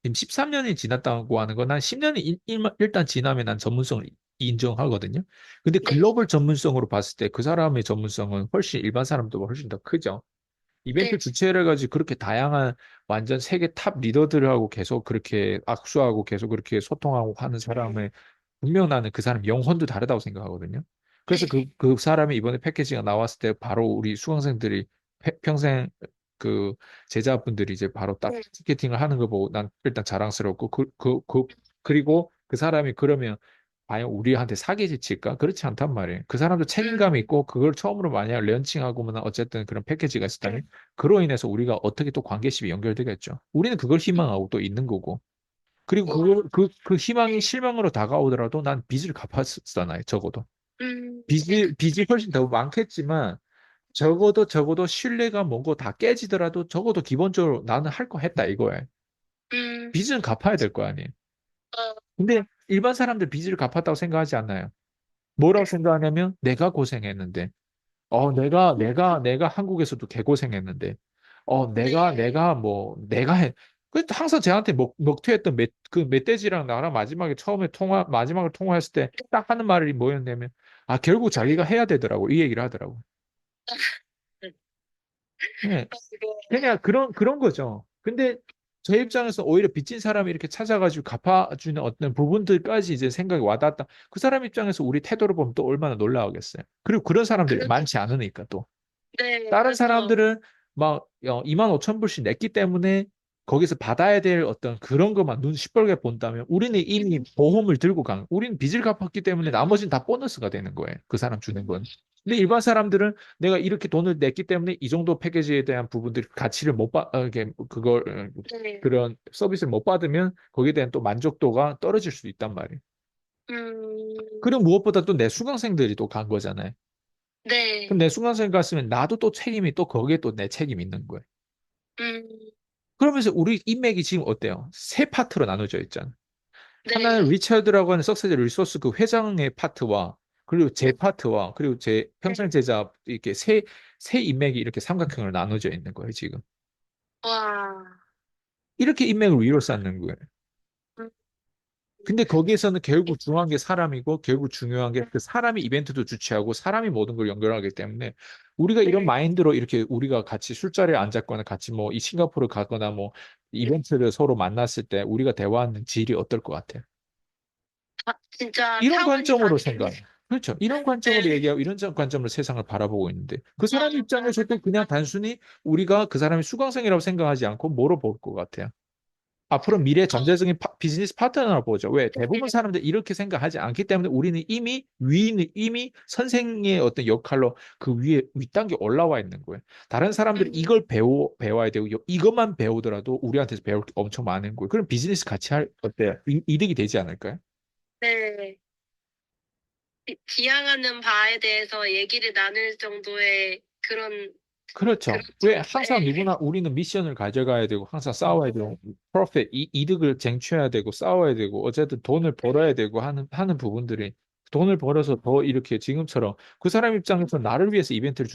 지금 13년이 지났다고 하는 건 한 10년이 일단 지나면 난 전문성을 인정하거든요. 근데 네. 글로벌 전문성으로 봤을 때 그 사람의 전문성은 훨씬 일반 사람들보다 훨씬 더 크죠. 이벤트 네. 주최를 해가지고 그렇게 다양한 완전 세계 탑 리더들하고 계속 그렇게 악수하고 계속 그렇게 소통하고 하는 사람의 분명 나는 그 사람 영혼도 다르다고 생각하거든요. 그래서 네. 그 사람이 이번에 패키지가 나왔을 때 바로 우리 수강생들이 평생 그 제자분들이 이제 바로 딱 티켓팅을 하는 거 보고 난 일단 자랑스럽고 그리고 그 사람이 그러면 과연 우리한테 사기를 칠까? 그렇지 않단 말이에요. 그 사람도 책임감이 있고 그걸 처음으로 만약 런칭하고는 어쨌든 그런 패키지가 있었다면 그로 인해서 우리가 어떻게 또 관계심이 연결되겠죠. 우리는 그걸 희망하고 또 있는 거고. 그리고 그 희망이 실망으로 다가오더라도 난 빚을 갚았잖아요, 적어도. 네. 빚이 훨씬 더 많겠지만, 적어도 신뢰가 뭐고 다 깨지더라도 적어도 기본적으로 나는 할 거 했다 이거예요. 음, 빚은 갚아야 될 거 아니에요. 어, 근데 일반 사람들 빚을 갚았다고 생각하지 않나요? 뭐라고 생각하냐면, 내가 고생했는데, 내가 한국에서도 개고생했는데, 내가 해. 항상 쟤한테 먹튀했던 그 멧돼지랑 나랑 마지막으로 통화했을 때 딱 하는 말이 뭐였냐면, 아, 결국 자기가 해야 되더라고. 이 얘기를 하더라고. 네. 그냥 그런 거죠. 근데 제 입장에서 오히려 빚진 사람이 이렇게 찾아가지고 갚아주는 어떤 부분들까지 이제 생각이 와닿았다. 그 사람 입장에서 우리 태도를 보면 또 얼마나 놀라우겠어요. 그리고 그런 사람들이 많지 않으니까 또. 네, 다른 그렇죠. 사람들은 막 2만 5천 불씩 냈기 때문에 거기서 받아야 될 어떤 그런 것만 눈 시뻘게 본다면 우리는 이미 보험을 들고 우리는 빚을 갚았기 때문에 나머지는 다 보너스가 되는 거예요. 그 사람 주는 건. 근데 일반 사람들은 내가 이렇게 돈을 냈기 때문에 이 정도 패키지에 대한 부분들이 가치를 못 이렇게 네. 그런 서비스를 못 받으면 거기에 대한 또 만족도가 떨어질 수도 있단 말이에요. 음, 그리고 무엇보다 또 내 수강생들이 또 간 거잖아요. 그럼 네. 내 수강생 갔으면 나도 또 책임이 또 거기에 또 내 책임이 있는 거예요. 음, 그러면서 우리 인맥이 지금 어때요? 세 파트로 나눠져 있잖아. 하나는 네. 리처드라고 하는 석세즈 리소스 그 회장의 파트와 그리고 제 파트와 그리고 제 평생 제자 이렇게 세 인맥이 이렇게 삼각형으로 나눠져 있는 거예요, 지금. 와. 이렇게 인맥을 위로 쌓는 거예요. 음, 근데 거기에서는 결국 중요한 게 사람이고 결국 중요한 게 그 사람이 이벤트도 주최하고 사람이 모든 걸 연결하기 때문에 우리가 이런 마인드로 이렇게 우리가 같이 술자리에 앉았거나 같이 뭐 이 싱가포르 가거나 뭐 이벤트를 서로 만났을 때 우리가 대화하는 질이 어떨 것 같아요? 진짜 이런 차원이 관점으로 다르겠네. 생각. 그렇죠. 이런 관점으로 네. 얘기하고 이런 관점으로 세상을 바라보고 있는데 그 사람 아, 입장에서도 그냥 단순히 우리가 그 사람이 수강생이라고 생각하지 않고 뭐로 볼 것 같아요. 앞으로 미래 어, 잠재적인 비즈니스 파트너로 보죠. 왜? 대부분 네. 사람들 이렇게 생각하지 않기 때문에 우리는 이미 위는 이미 선생의 어떤 역할로 그 위에 윗단계 올라와 있는 거예요. 다른 사람들이 음, 이걸 배워야 되고 이것만 배우더라도 우리한테서 배울 게 엄청 많은 거예요. 그럼 비즈니스 같이 할 어때요? 이득이 되지 않을까요? 네. 지향하는 바에 대해서 얘기를 나눌 정도의 그런 그렇죠. 왜 항상 네. 누구나 우리는 미션을 가져가야 되고 항상 싸워야 되고 프로핏 이득을 쟁취해야 되고 싸워야 되고 어쨌든 돈을 벌어야 되고 하는 부분들이 돈을 벌어서 더 이렇게 지금처럼 그 사람 입장에서 나를 위해서 이벤트를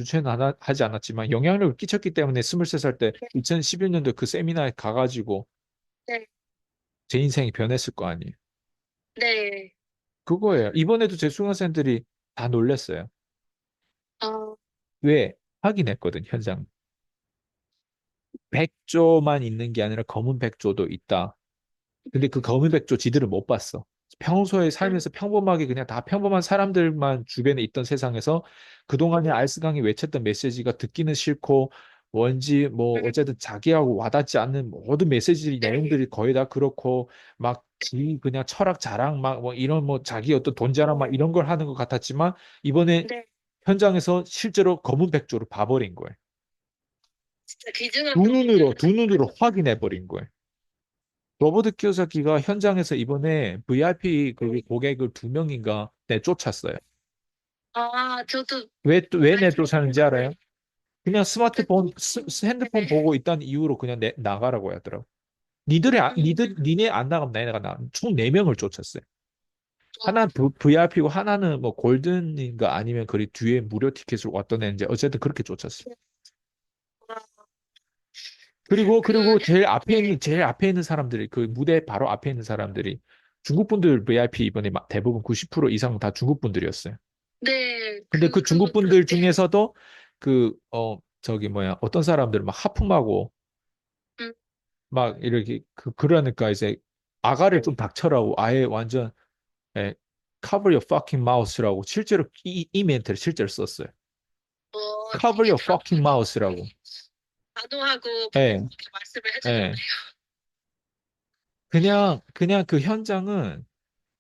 하지 않았지만 영향력을 끼쳤기 때문에 23살 때 2011년도 그 세미나에 가가지고 네. 제 인생이 변했을 거 아니에요. 네. 그거예요. 이번에도 제 수강생들이 다 놀랬어요. 어, 왜? 확인했거든, 현장. 백조만 있는 게 아니라 검은 백조도 있다. 근데 그 검은 백조 지들을 못 봤어. 평소에 음, 살면서 평범하게 그냥 다 평범한 사람들만 주변에 있던 세상에서 그동안에 알스강이 외쳤던 메시지가 듣기는 싫고 뭔지 뭐 음, 어쨌든 자기하고 와닿지 않는 모든 메시지 내용들이 거의 다 그렇고 막 그냥 철학 자랑 막 뭐 이런 뭐 자기 어떤 돈 자랑 막 이런 걸 하는 것 같았지만 이번에 네. 현장에서 실제로 검은 백조를 봐버린 거예요. 진짜 귀중한 경험을 두 눈으로 확인해 버린 거예요. 로버트 키오사키가 현장에서 이번에 VIP 그 고객을 두 명인가 내쫓았어요. 저도 왜 알고 내쫓았는지 알아요? 그냥 네. 핸드폰 보고 있다는 이유로 그냥 나가라고 하더라고. 니네 안 나가면 내가 총 4명을 쫓았어요. 하나는 VIP고 하나는 뭐 골든인가 아니면 그 뒤에 무료 티켓으로 왔던 애인지 어쨌든 그렇게 쫓았어요. 와, 그리고 네. 제일 앞에 있는 사람들이 그 무대 바로 앞에 있는 사람들이 중국 분들 VIP 이번에 대부분 90% 이상 다 중국 분들이었어요. 네, 근데 그 중국 그것도, 분들 네. 중에서도 저기 뭐야 어떤 사람들 막 하품하고 음, 막 이렇게 그러니까 이제 아가를 좀 닥쳐라고 아예 완전 예, cover your fucking mouth라고 실제로 이 멘트를 실제로 썼어요. cover 되게 your fucking mouth라고. 단호하고 예, 이렇게 말씀을 예. 해주셨네요. 그냥 그 현장은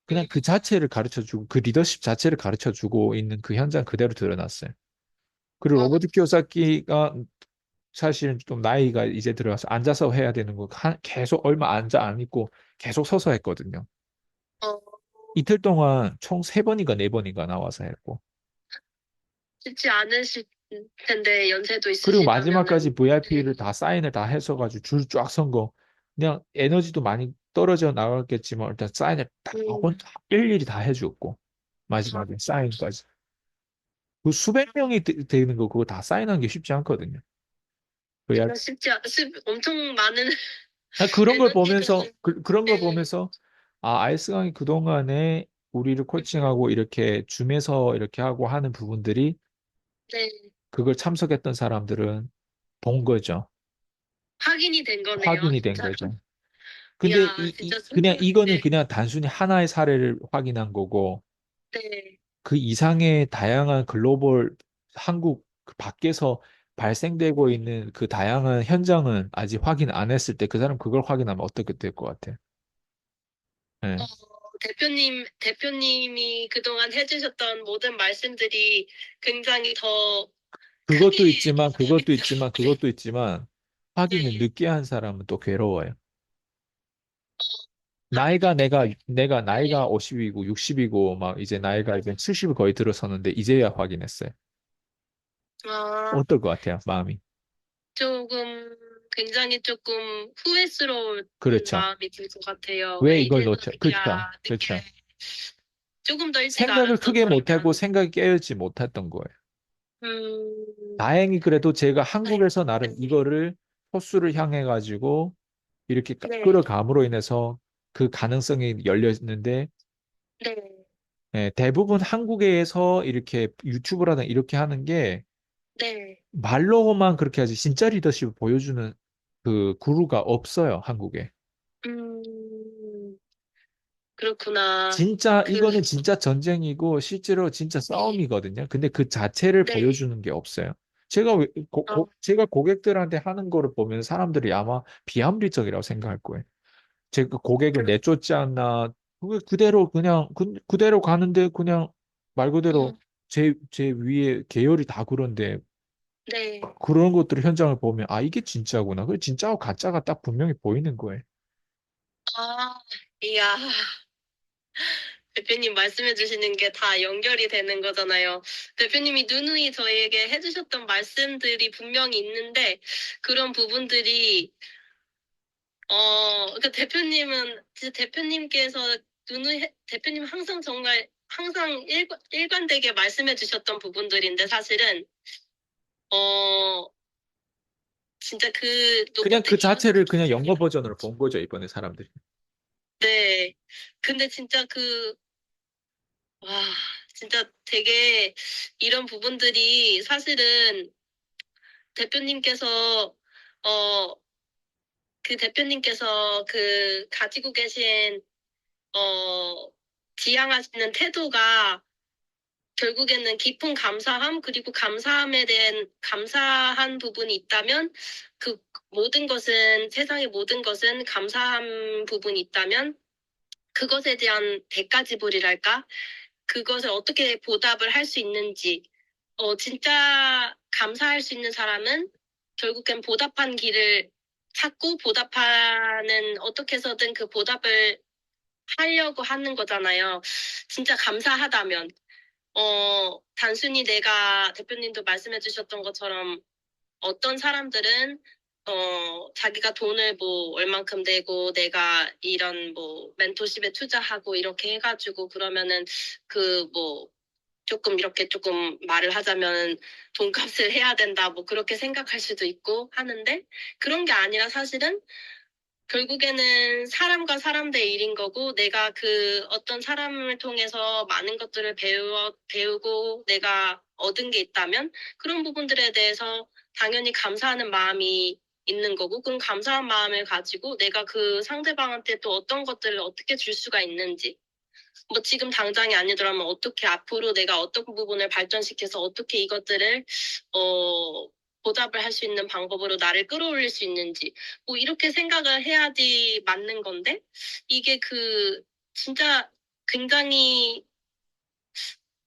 그냥 그 자체를 가르쳐 주고 그 리더십 자체를 가르쳐 주고 있는 그 현장 그대로 드러났어요. 그리고 어, 로버트 키오사키가 사실은 좀 나이가 이제 들어가서 앉아서 해야 되는 거 계속 얼마 앉아 안 있고 계속 서서 했거든요. 어, 이틀 동안 총 3번인가 4번인가 나와서 했고. 쉽지 않으실 텐데, 연세도 그리고 있으시다면은, 마지막까지 VIP를 다 사인을 다 해서가지고 줄 쫙 선 거. 그냥 에너지도 많이 떨어져 나갔겠지만 일단 사인을 다 음, 일일이 다 해주었고 마지막에 사인까지. 그 수백 명이 되는 거 그거 다 사인한 게 쉽지 않거든요. 진짜 엄청 많은 그런 걸 에너지가, 보면서 그런 걸 네, 보면서 아이스강이 그동안에 우리를 코칭하고 이렇게 줌에서 이렇게 하고 하는 부분들이 네, 그걸 참석했던 사람들은 본 거죠. 확인이 된 거네요, 확인이 된 진짜로. 거죠. 근데 이야, 진짜 그냥 순간, 이거는 네, 그냥 단순히 하나의 사례를 확인한 거고 네, 그 이상의 다양한 글로벌 한국 그 밖에서 발생되고 있는 그 다양한 현장은 아직 확인 안 했을 때 그 사람 그걸 확인하면 어떻게 될 것 같아요? 예. 대표님이 그동안 해주셨던 모든 말씀들이 굉장히 더 크게 그것도 있지만 확인을 네, 늦게 한 사람은 또 괴로워요. 확인이 나이가 50이고 60이고 막 이제 나이가 이제 70이 거의 들어서는데 이제야 확인했어요. 아, 어떨 것 같아요, 마음이? 조금 굉장히 조금 후회스러운 그렇죠. 마음이 들 것 같아요. 왜 왜 이걸 이제는 놓쳐? 그렇죠. 이렇게 늦게 그렇죠. 조금 더 일찍 생각을 알았던 크게 못하고 거라면 생각이 깨어지 못했던 거예요. 음, 다행히 그래도 제가 한국에서 나름 이거를 호수를 향해 가지고 이렇게 네, 끌어감으로 인해서 그 가능성이 열렸는데 네, 예, 대부분 한국에서 이렇게 유튜브라든 이렇게 하는 게 네. 말로만 그렇게 하지 진짜 리더십을 보여주는 그 구루가 없어요, 한국에. 음, 그렇구나. 진짜 그, 이거는 진짜 전쟁이고 실제로 진짜 네, 싸움이거든요. 근데 그 자체를 네, 보여주는 게 없어요. 제가 고객들한테 하는 거를 보면 사람들이 아마 비합리적이라고 생각할 거예요. 제가 고객을 그렇, 내쫓지 않나, 그게 그대로 그냥 그대로 가는데 그냥 말 그대로 음, 제 위에 계열이 다 그런데 네. 그런 것들을 현장을 보면 아 이게 진짜구나. 그 진짜와 가짜가 딱 분명히 보이는 거예요. 아, 이야. 대표님 말씀해 주시는 게 다 연결이 되는 거잖아요. 대표님이 누누이 저희에게 해주셨던 말씀들이 분명히 있는데, 그런 부분들이, 그 대표님은, 진짜 대표님께서 대표님 항상 정말, 항상 일관되게 말씀해 주셨던 부분들인데, 사실은, 어, 진짜 그 그냥 로버트 그 기요, 자체를 그냥 영어 버전으로 본 거죠, 이번에 사람들이. 네. 근데 진짜 와, 진짜 되게 이런 부분들이 사실은 대표님께서, 어, 대표님께서 가지고 계신, 어, 지향하시는 태도가 결국에는 깊은 감사함, 그리고 감사함에 대한 감사한 부분이 있다면, 그 세상의 모든 것은 감사한 부분이 있다면, 그것에 대한 대가 지불이랄까? 그것을 어떻게 보답을 할 수 있는지, 진짜 감사할 수 있는 사람은 결국엔 보답한 길을 찾고 보답하는 어떻게 해서든 그 보답을 하려고 하는 거잖아요. 진짜 감사하다면, 단순히 내가 대표님도 말씀해 주셨던 것처럼 어떤 사람들은 자기가 돈을 뭐 얼만큼 내고 내가 이런 뭐 멘토십에 투자하고 이렇게 해가지고 그러면은 뭐 조금 말을 하자면 돈값을 해야 된다 뭐 그렇게 생각할 수도 있고 하는데 그런 게 아니라 사실은 결국에는 사람과 사람들의 일인 거고 내가 그 어떤 사람을 통해서 많은 것들을 배우고 내가 얻은 게 있다면 그런 부분들에 대해서 당연히 감사하는 마음이 있는 거고 그럼 감사한 마음을 가지고 내가 그 상대방한테 또 어떤 것들을 어떻게 줄 수가 있는지 뭐 지금 당장이 아니더라면 어떻게 앞으로 내가 어떤 부분을 발전시켜서 어떻게 이것들을 어 보답을 할 수 있는 방법으로 나를 끌어올릴 수 있는지 뭐 이렇게 생각을 해야지 맞는 건데 이게 진짜 굉장히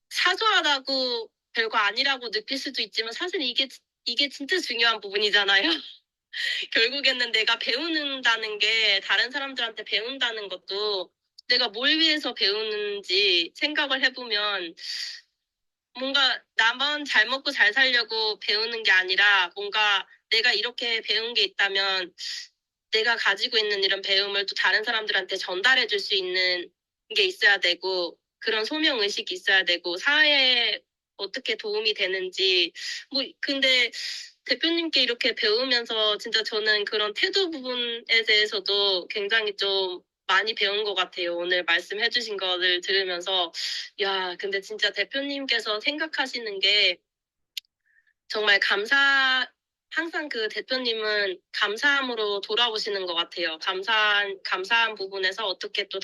사소하다고 별거 아니라고 느낄 수도 있지만 사실 이게 진짜 중요한 부분이잖아요. 결국에는 내가 배우는다는 게 다른 사람들한테 배운다는 것도 내가 뭘 위해서 배우는지 생각을 해보면 뭔가 나만 잘 먹고 잘 살려고 배우는 게 아니라 뭔가 내가 이렇게 배운 게 있다면 내가 가지고 있는 이런 배움을 또 다른 사람들한테 전달해 줄 수 있는 게 있어야 되고 그런 소명 의식이 있어야 되고 사회에 어떻게 도움이 되는지 근데 대표님께 이렇게 배우면서 진짜 저는 그런 태도 부분에 대해서도 굉장히 좀 많이 배운 것 같아요. 오늘 말씀해 주신 거를 들으면서 야, 근데 진짜 대표님께서 생각하시는 게 정말 항상 그 대표님은 감사함으로 돌아오시는 것 같아요. 감사한 부분에서 어떻게 또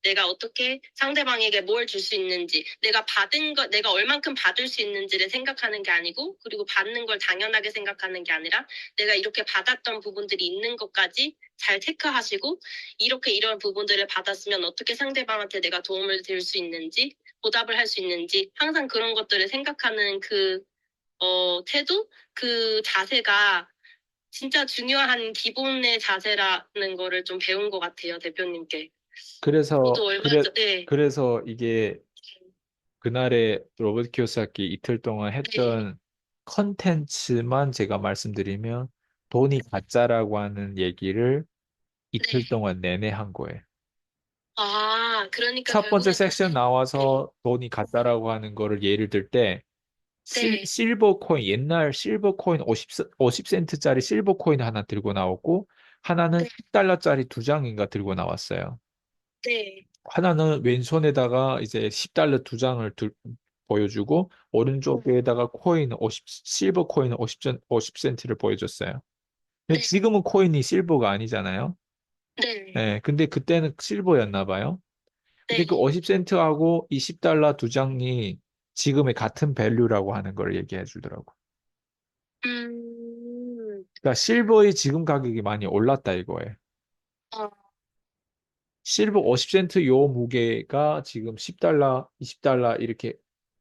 내가 어떻게 상대방에게 뭘 줄 수 있는지, 내가 얼만큼 받을 수 있는지를 생각하는 게 아니고, 그리고 받는 걸 당연하게 생각하는 게 아니라, 내가 이렇게 받았던 부분들이 있는 것까지 잘 체크하시고, 이런 부분들을 받았으면 어떻게 상대방한테 내가 도움을 드릴 수 있는지, 보답을 할 수 있는지, 항상 그런 것들을 생각하는 태도? 그 자세가 진짜 중요한 기본의 자세라는 거를 좀 배운 것 같아요, 대표님께. 저도 얼마 전에, 그래서 이게 그날에 로버트 키오사키 이틀 동안 네, 했던 컨텐츠만 제가 말씀드리면 돈이 가짜라고 하는 얘기를 이틀 네. 동안 내내 한 거예요. 아, 그러니까 첫 번째 결국엔 섹션 네, 나와서 돈이 가짜라고 하는 거를 예를 들 때 네, 실버 코인, 옛날 실버 코인 50센트짜리 실버 코인 하나 들고 나왔고 하나는 네, 10달러짜리 두 장인가 들고 나왔어요. 네, 하나는 왼손에다가 이제 10달러 두 장을 보여주고 오른쪽에다가 실버 코인 50센트를 보여줬어요. 근데 네, 지금은 코인이 실버가 아니잖아요. 네, 네, 근데 그때는 실버였나 봐요. 근데 그 네. 50센트하고 이 10달러 두 장이 지금의 같은 밸류라고 하는 걸 얘기해 주더라고. 음, 그러니까 실버의 지금 가격이 많이 올랐다 이거예요. 어, 실버 50센트 요 무게가 지금 10달러, 20달러 이렇게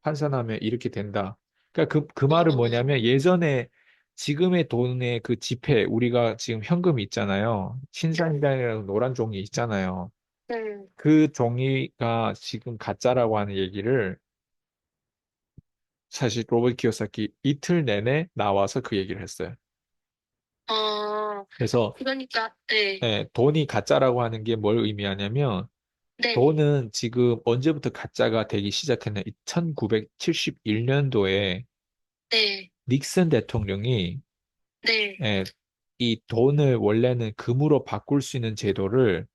환산하면 이렇게 된다. 그러니까 그 말은 뭐냐면 어, 예전에 지금의 돈의 그 지폐, 우리가 지금 현금이 있잖아요. 흰산이랑 노란 종이 있잖아요. 네. 그 종이가 지금 가짜라고 하는 얘기를 사실 로버트 키요사키 이틀 내내 나와서 그 얘기를 했어요. 어, 그래서 그러니까, 네. 돈이 가짜라고 하는 게 뭘 의미하냐면 네. 돈은 지금 언제부터 가짜가 되기 시작했냐? 1971년도에 네. 닉슨 대통령이 네. 예, 이 돈을 원래는 금으로 바꿀 수 있는 제도를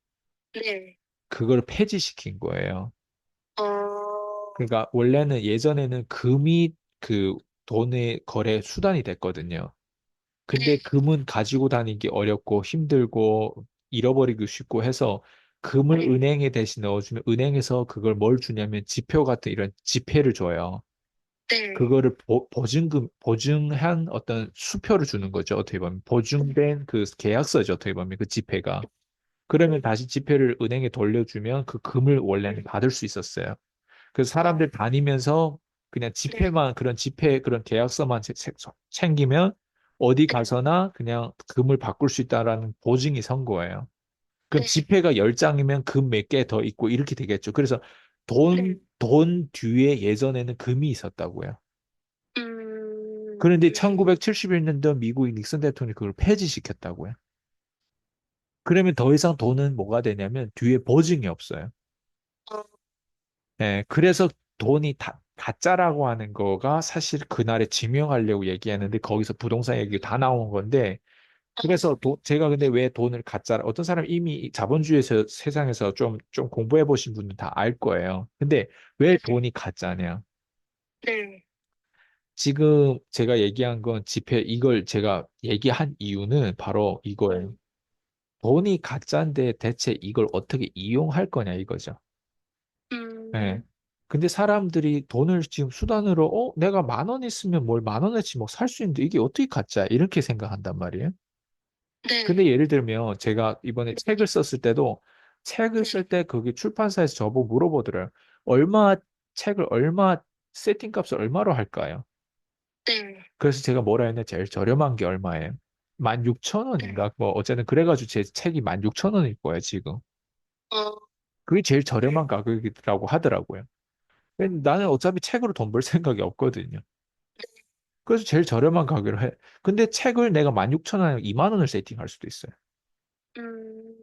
네. 그걸 폐지시킨 거예요. 어, 그러니까 원래는 예전에는 금이 그 돈의 거래 수단이 됐거든요. 근데 네. 금은 가지고 다니기 어렵고 힘들고 잃어버리기 쉽고 해서 금을 네. 은행에 대신 넣어주면 은행에서 그걸 뭘 주냐면 지표 같은 이런 지폐를 줘요. 네. 그거를 보증한 어떤 수표를 주는 거죠. 어떻게 보면 보증된 그 계약서죠. 어떻게 보면 그 지폐가. 그러면 다시 지폐를 은행에 돌려주면 그 금을 원래는 받을 수 있었어요. 그래서 사람들 다니면서 그냥 네. 지폐만 그런 지폐 그런 계약서만 챙기면 어디 가서나 그냥 금을 바꿀 수 있다라는 보증이 선 거예요. 그럼 네. 지폐가 10장이면 금 몇 개 더 있고 이렇게 되겠죠. 그래서 돈 뒤에 예전에는 금이 있었다고요. 그런데 음, 1971년도 미국의 닉슨 대통령이 그걸 폐지시켰다고요. 그러면 더 이상 돈은 뭐가 되냐면 뒤에 보증이 없어요. 어, 예, 그래서 돈이 가짜라고 하는 거가 사실 그날에 증명하려고 얘기했는데 거기서 부동산 얘기 다 나온 건데 그래서 제가 근데 왜 돈을 가짜 어떤 사람 이미 자본주의에서 세상에서 좀 공부해 보신 분은 다 알 거예요. 근데 왜 돈이 가짜냐? 네. 지금 제가 얘기한 건 지폐 이걸 제가 얘기한 이유는 바로 이거예요. 돈이 가짜인데 대체 이걸 어떻게 이용할 거냐 이거죠. 예. 음, 근데 사람들이 돈을 지금 수단으로, 내가 10,000원 있으면 뭘 10,000원어치 뭐 살 수 있는데 이게 어떻게 가짜야? 이렇게 생각한단 말이에요. 근데 네. 예를 들면 제가 이번에 책을 썼을 때도 책을 쓸 때 거기 출판사에서 저보고 물어보더라고요. 얼마, 책을 얼마, 세팅 값을 얼마로 할까요? 네. 그래서 제가 뭐라 했냐? 제일 저렴한 게 얼마예요? 네. 16,000원인가? 뭐 어쨌든 그래가지고 제 책이 16,000원일 거예요, 지금. 어, 그게 제일 저렴한 가격이라고 하더라고요. 근데 나는 어차피 책으로 돈 벌 생각이 없거든요. 그래서 제일 저렴한 가격으로 해. 근데 책을 내가 16,000원에 2만 원을 세팅할 수도 있어요. 음,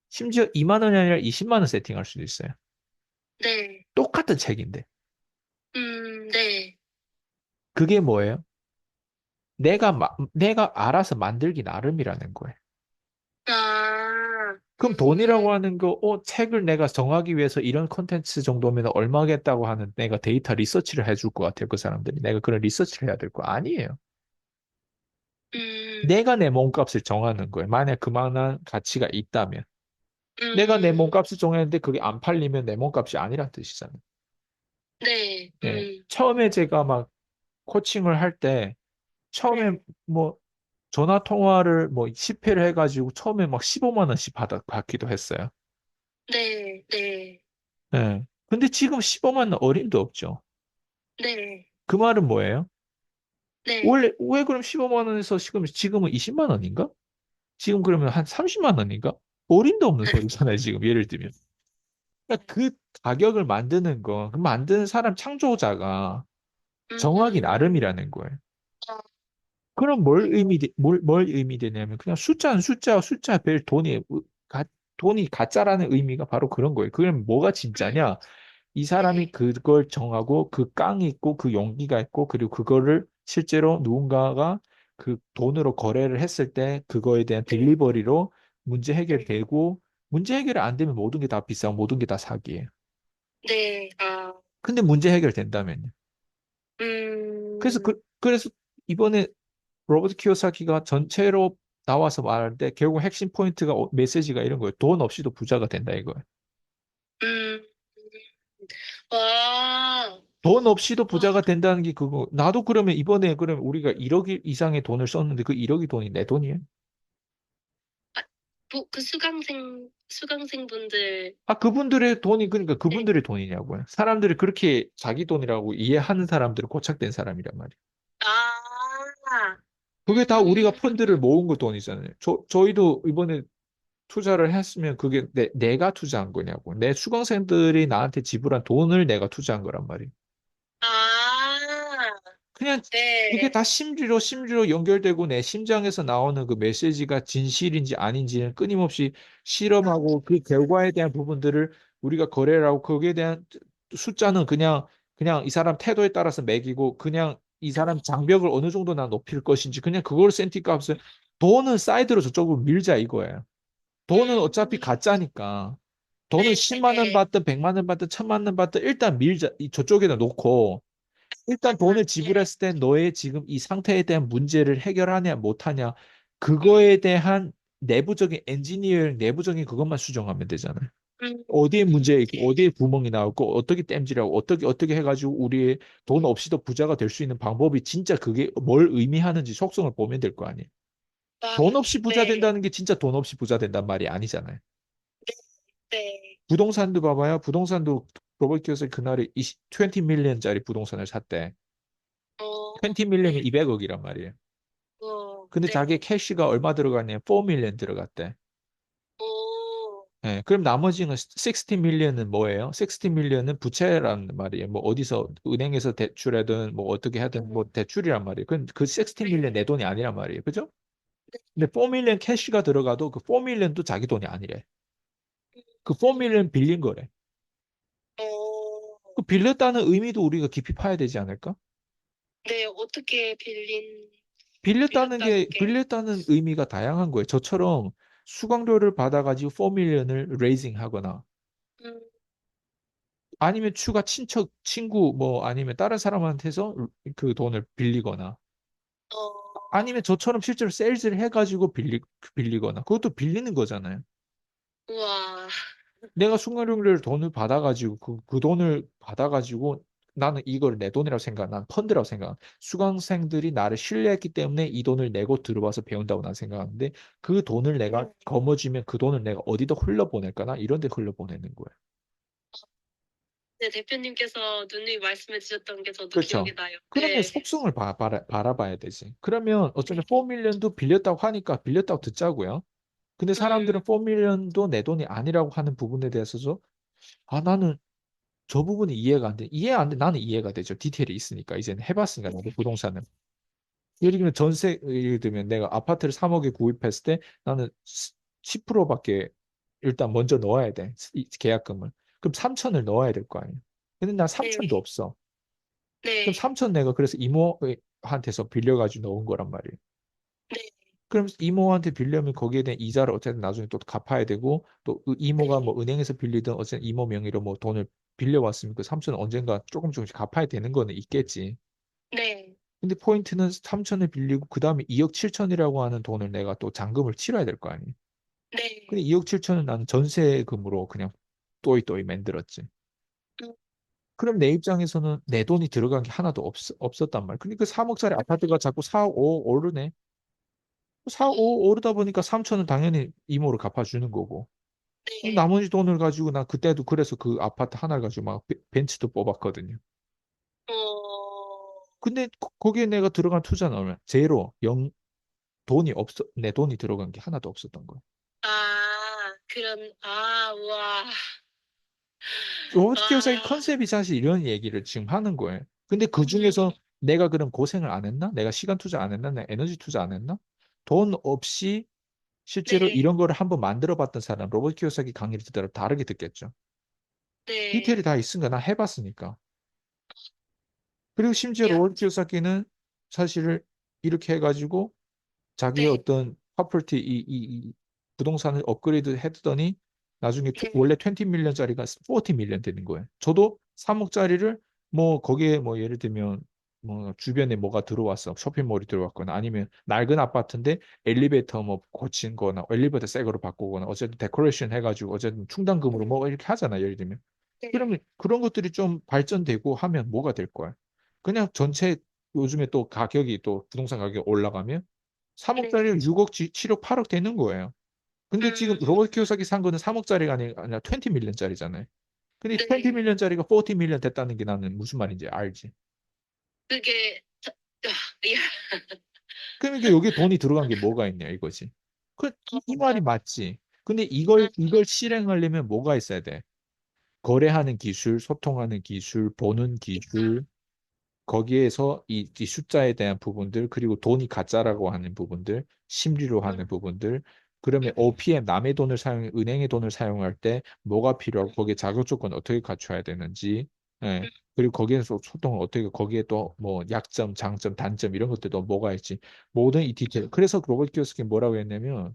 심지어 2만 원이 아니라 20만 원 세팅할 수도 있어요. 네. 똑같은 책인데. 네. 그게 뭐예요? 내가 알아서 만들기 나름이라는 거예요. 아, 그럼 돈이라고 하는 거, 책을 내가 정하기 위해서 이런 콘텐츠 정도면 얼마겠다고 하는 내가 데이터 리서치를 해줄 것 같아요. 그 사람들이. 내가 그런 리서치를 해야 될 거 아니에요. 음, 내가 내 몸값을 정하는 거예요. 만약 그만한 가치가 있다면. 내가 내 음, 몸값을 정했는데 그게 안 팔리면 내 몸값이 아니란 뜻이잖아요. 네. 예. 처음에 제가 막 코칭을 할 때 처음에 네. 뭐 전화 통화를 뭐 10회를 해가지고 처음에 막 15만 원씩 받기도 했어요. 네. 네. 예. 근데 지금 15만 원 어림도 없죠. 네. 그 말은 뭐예요? 네. 원래 왜 그럼 15만 원에서 지금은 20만 원인가? 지금 그러면 한 30만 원인가? 어림도 없는 소리잖아요, 지금 예를 들면. 그러니까 그 가격을 만드는 거, 그 만드는 사람 창조자가 정하기 음, 나름이라는 거예요. 어, 그럼 뭘 의미되냐면 그냥 숫자는 숫자 별 가, 돈이 가짜라는 의미가 바로 그런 거예요. 그럼 뭐가 진짜냐? 이 사람이 네. 그걸 정하고 그 깡이 있고 그 용기가 있고 그리고 그거를 실제로 누군가가 그 돈으로 거래를 했을 때 그거에 대한 딜리버리로 문제 해결되고 문제 해결이 안 되면 모든 게 다 비싸고 모든 게 다 사기예요. 네. 아, 근데 문제 해결된다면요. 음, 그래서 이번에 로버트 키요사키가 전체로 나와서 말할 때 결국 핵심 포인트가 메시지가 이런 거예요. 돈 없이도 부자가 된다 이거예요. 음, 와, 돈 없이도 와, 부자가 된다는 게 그거. 나도 그러면 이번에 그러면 우리가 1억 이상의 돈을 썼는데 그 1억이 돈이 내 돈이에요? 아, 그 수강생분들, 아, 그분들의 돈이 그러니까 네. 그분들의 돈이냐고요. 사람들이 그렇게 자기 돈이라고 이해하는 사람들은 고착된 사람이란 말이에요. 아, 그게 다 우리가 음, 펀드를 모은 거 돈이잖아요. 저희도 이번에 투자를 했으면 그게 내가 투자한 거냐고. 내 수강생들이 나한테 지불한 돈을 내가 투자한 거란 말이에요. 아, 그냥 이게 네. 다 심리로 연결되고 내 심장에서 나오는 그 메시지가 진실인지 아닌지는 끊임없이 실험하고 그 결과에 대한 부분들을 우리가 거래를 하고 거기에 대한 숫자는 그냥 이 사람 태도에 따라서 매기고 그냥 이 사람 장벽을 어느 정도나 높일 것인지 그냥 그걸 센티 값을 돈은 사이드로 저쪽으로 밀자 이거예요. 돈은 어차피 음, 가짜니까 돈은 네, 10만 원 받든 100만 원 받든 1000만 원 받든 일단 밀자 저쪽에다 놓고 일단 돈을 네. 지불했을 때 너의 지금 이 상태에 대한 문제를 해결하냐 못하냐 음, 그거에 대한 내부적인 엔지니어링 내부적인 그것만 수정하면 되잖아요. 음, 어디에 문제 있고 네. 어디에 구멍이 나왔고 어떻게 땜질하고 어떻게 해가지고 우리의 돈 없이도 부자가 될 수 있는 방법이 진짜 그게 뭘 의미하는지 속성을 보면 될 거 아니에요. 아, 돈 없이 부자 네, 된다는 게 진짜 돈 없이 부자 된단 말이 아니잖아요. 네. 부동산도 봐봐요. 부동산도 로버트 키오사키 그날에 20 밀리언짜리 부동산을 샀대. 어, 20 밀리언이 네. 200억이란 말이에요. 근데 자기 네. 캐시가 얼마 들어갔냐면 4 밀리언 들어갔대. 오, 예, 그럼 나머지는 60 밀리언은 뭐예요? 60 밀리언은 부채란 말이에요. 뭐 어디서 은행에서 대출하든 뭐 어떻게 하든 뭐 대출이란 말이에요. 그 60 밀리언 내 돈이 아니란 말이에요. 그죠? 근데 4 밀리언 캐시가 들어가도 그 4 밀리언도 자기 돈이 아니래. 그 4 밀리언 빌린 거래. 어, 그 빌렸다는 의미도 우리가 깊이 파야 되지 않을까? 네, 어떻게 빌렸다는 게, 빌렸다는 의미가 다양한 거예요. 저처럼 수강료를 받아가지고 4 밀리언을 레이징 하거나 음, 아니면 추가 친척, 친구, 뭐 아니면 다른 사람한테서 그 돈을 빌리거나 어, 아니면 저처럼 실제로 세일즈를 해가지고 빌리거나 그것도 빌리는 거잖아요. 우와, 내가 수강료를 돈을 받아가지고 그 돈을 받아가지고 나는 이걸 내 돈이라고 생각, 난 펀드라고 생각. 수강생들이 나를 신뢰했기 때문에 이 돈을 내고 들어와서 배운다고 난 생각하는데 그 돈을 내가 거머쥐면 그 돈을 내가 어디다 흘려보낼까나 이런 데 흘려보내는 거예요. 네, 대표님께서 누누이 말씀해 주셨던 게 저도 기억이 그렇죠. 나요. 그러면 네, 속성을 바라봐야 되지. 그러면 어쩌면 4밀리언도 빌렸다고 하니까 빌렸다고 듣자고요. 근데 사람들은 음, 4밀리언도 내 돈이 아니라고 하는 부분에 대해서도 아 나는 저 부분이 이해가 안 돼. 이해 안 돼. 나는 이해가 되죠. 디테일이 있으니까. 이제는 해봤으니까 나도 부동산은. 예를 들면 예를 들면 내가 아파트를 3억에 구입했을 때 나는 10%밖에 일단 먼저 넣어야 돼. 이 계약금을. 그럼 3천을 넣어야 될 거 아니에요. 근데 난 3천도 네, 없어. 그럼 네, 3천 내가 그래서 이모한테서 빌려가지고 넣은 거란 말이에요. 네, 그럼 이모한테 빌려면 거기에 대한 이자를 어쨌든 나중에 또 갚아야 되고 또 그 이모가 네, 뭐 은행에서 빌리든 어쨌든 이모 명의로 뭐 돈을 빌려왔으면 그 3천은 언젠가 조금씩 갚아야 되는 거는 있겠지. 네, 근데 포인트는 3천을 빌리고 그 다음에 2억 7천이라고 하는 돈을 내가 또 잔금을 치러야 될 거 아니에요. 근데 네, 2억 7천은 나는 전세금으로 그냥 또이 만들었지. 음, 그럼 내 입장에서는 내 돈이 들어간 게 하나도 없었단 말이야. 근데 그 3억짜리 아파트가 자꾸 4억, 5억 오르네. 4억, 5억 오르다 보니까 3천은 당연히 이모로 갚아주는 거고. 그럼 네, 나머지 돈을 가지고 나 그때도 그래서 그 아파트 하나를 가지고 막 벤츠도 뽑았거든요. 어, 근데 거기에 내가 들어간 투자는 얼마? 제로, 영, 내 돈이 들어간 게 하나도 없었던 거야. 우와, 로버트 키오사키 아, 컨셉이 사실 이런 얘기를 지금 하는 거예요. 근데 그 중에서 내가 그럼 고생을 안 했나? 내가 시간 투자 안 했나? 내가 에너지 투자 안 했나? 돈 없이 실제로 네, 이런 거를 한번 만들어 봤던 사람, 로버트 키오사키 강의를 듣더라도 다르게 듣겠죠. 디테일이 네, 다 있으니까 나 해봤으니까. 그리고 심지어 야, 로버트 키오사키는 사실 이렇게 해가지고 자기의 네, 어떤 프로퍼티 이 부동산을 업그레이드 했더니 나중에 네, 원래 20 밀리언짜리가 40 밀리언 되는 거예요. 저도 3억짜리를 뭐 거기에 뭐 예를 들면 뭐 주변에 뭐가 들어왔어. 쇼핑몰이 들어왔거나 아니면 낡은 아파트인데 엘리베이터 뭐 고친 거나 엘리베이터 새 거로 바꾸거나 어쨌든 데코레이션 해가지고 어쨌든 충당금으로 뭐 이렇게 하잖아. 예를 들면. 네, 그러면 그런 것들이 좀 발전되고 하면 뭐가 될 거야? 그냥 전체 요즘에 또 가격이 또 부동산 가격이 올라가면 네, 3억짜리 6억, 7억, 8억 되는 거예요. 근데 지금 음, 로버트 키오사키 산 거는 3억짜리가 아니라 20 밀리언짜리잖아요. 근데 20 네. 밀리언짜리가 40 밀리언 됐다는 게 나는 무슨 말인지 알지? 그게, 아, 야, 그러니까 여기에 돈이 들어간 게 뭐가 있냐 이거지. 이 말이 어, 맞지. 근데 음, 이걸 실행하려면 뭐가 있어야 돼? 거래하는 기술, 소통하는 기술, 보는 기술, 거기에서 이 숫자에 대한 부분들, 그리고 돈이 가짜라고 하는 부분들, 심리로 하는 부분들, 그러면 OPM, 남의 돈을 은행의 돈을 사용할 때 뭐가 필요하고, 거기에 자격 조건 어떻게 갖춰야 되는지, 예. 그리고 거기에서 소통을 어떻게, 거기에 또 뭐 약점, 장점, 단점, 이런 것들도 뭐가 있지. 모든 이 디테일. 그래서 로버트 키오스키 뭐라고 했냐면,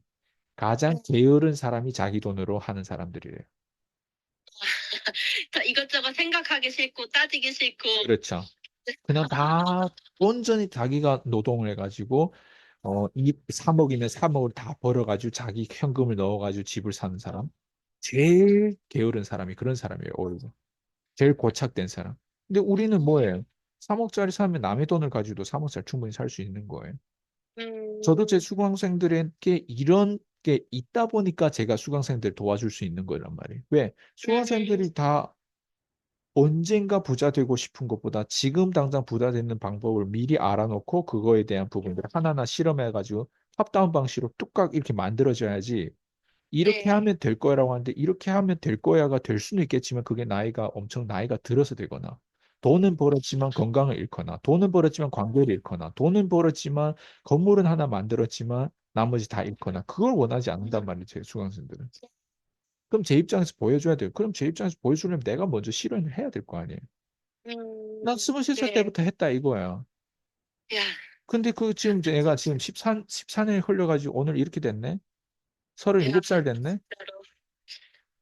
가장 게으른 사람이 자기 돈으로 하는 사람들이래요. 다 이것저것 생각하기 싫고, 따지기 싫고, 그렇죠. 그냥 다 온전히 자기가 노동을 해가지고 이 3억이면 3억을 다 벌어가지고 자기 현금을 넣어가지고 집을 사는 사람. 제일 게으른 사람이 그런 사람이에요, 오히려. 제일 고착된 사람. 근데 우리는 뭐예요? 3억짜리 사면 남의 돈을 가지고도 3억짜리 충분히 살 수 있는 거예요. 저도 제 음, 수강생들에게 이런 게 있다 보니까 제가 수강생들 도와줄 수 있는 거란 말이에요. 왜? 수강생들이 다 언젠가 부자 되고 싶은 것보다 지금 당장 부자 되는 방법을 미리 알아놓고 그거에 대한 부분들을 하나하나 실험해가지고 탑다운 방식으로 뚝딱 이렇게 만들어져야지 이렇게 네, 하면 될 거야라고 하는데 이렇게 하면 될 거야가 될 수는 있겠지만 그게 나이가 들어서 되거나 돈은 벌었지만 건강을 잃거나 돈은 벌었지만 관계를 잃거나 돈은 벌었지만 건물은 하나 만들었지만 나머지 다 잃거나 그걸 원하지 않는단 말이에요, 제 수강생들은. 그럼 제 입장에서 보여줘야 돼요. 그럼 제 입장에서 보여주려면 내가 먼저 실현을 해야 될 거 아니에요. 난 23살 네, 때부터 했다 이거야. 야, 근데 그 지금 내가 지금 14년이 흘려가지고 오늘 이렇게 됐네? 야, 37살 됐네? 진짜로.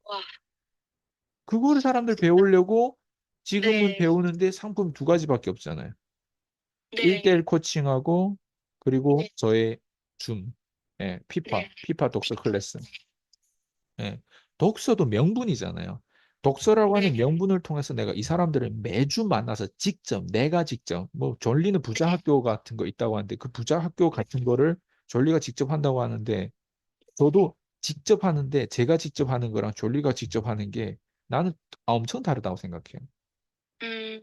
와, 그거를 사람들 배우려고 지금은 네, 배우는데 상품 두 가지밖에 없잖아요. 네, 1대1 코칭하고 그리고 네, 저의 줌, 예, 네, 피파 독서 클래스. 예, 독서도 명분이잖아요. 독서라고 하는 네, 명분을 통해서 내가 이 사람들을 매주 만나서 내가 직접, 뭐, 존리는 부자 네, 학교 같은 거 있다고 하는데, 그 부자 학교 같은 거를 존리가 직접 한다고 하는데, 저도 직접 하는데, 제가 직접 하는 거랑 존리가 직접 하는 게 나는 엄청 다르다고 생각해요. 음,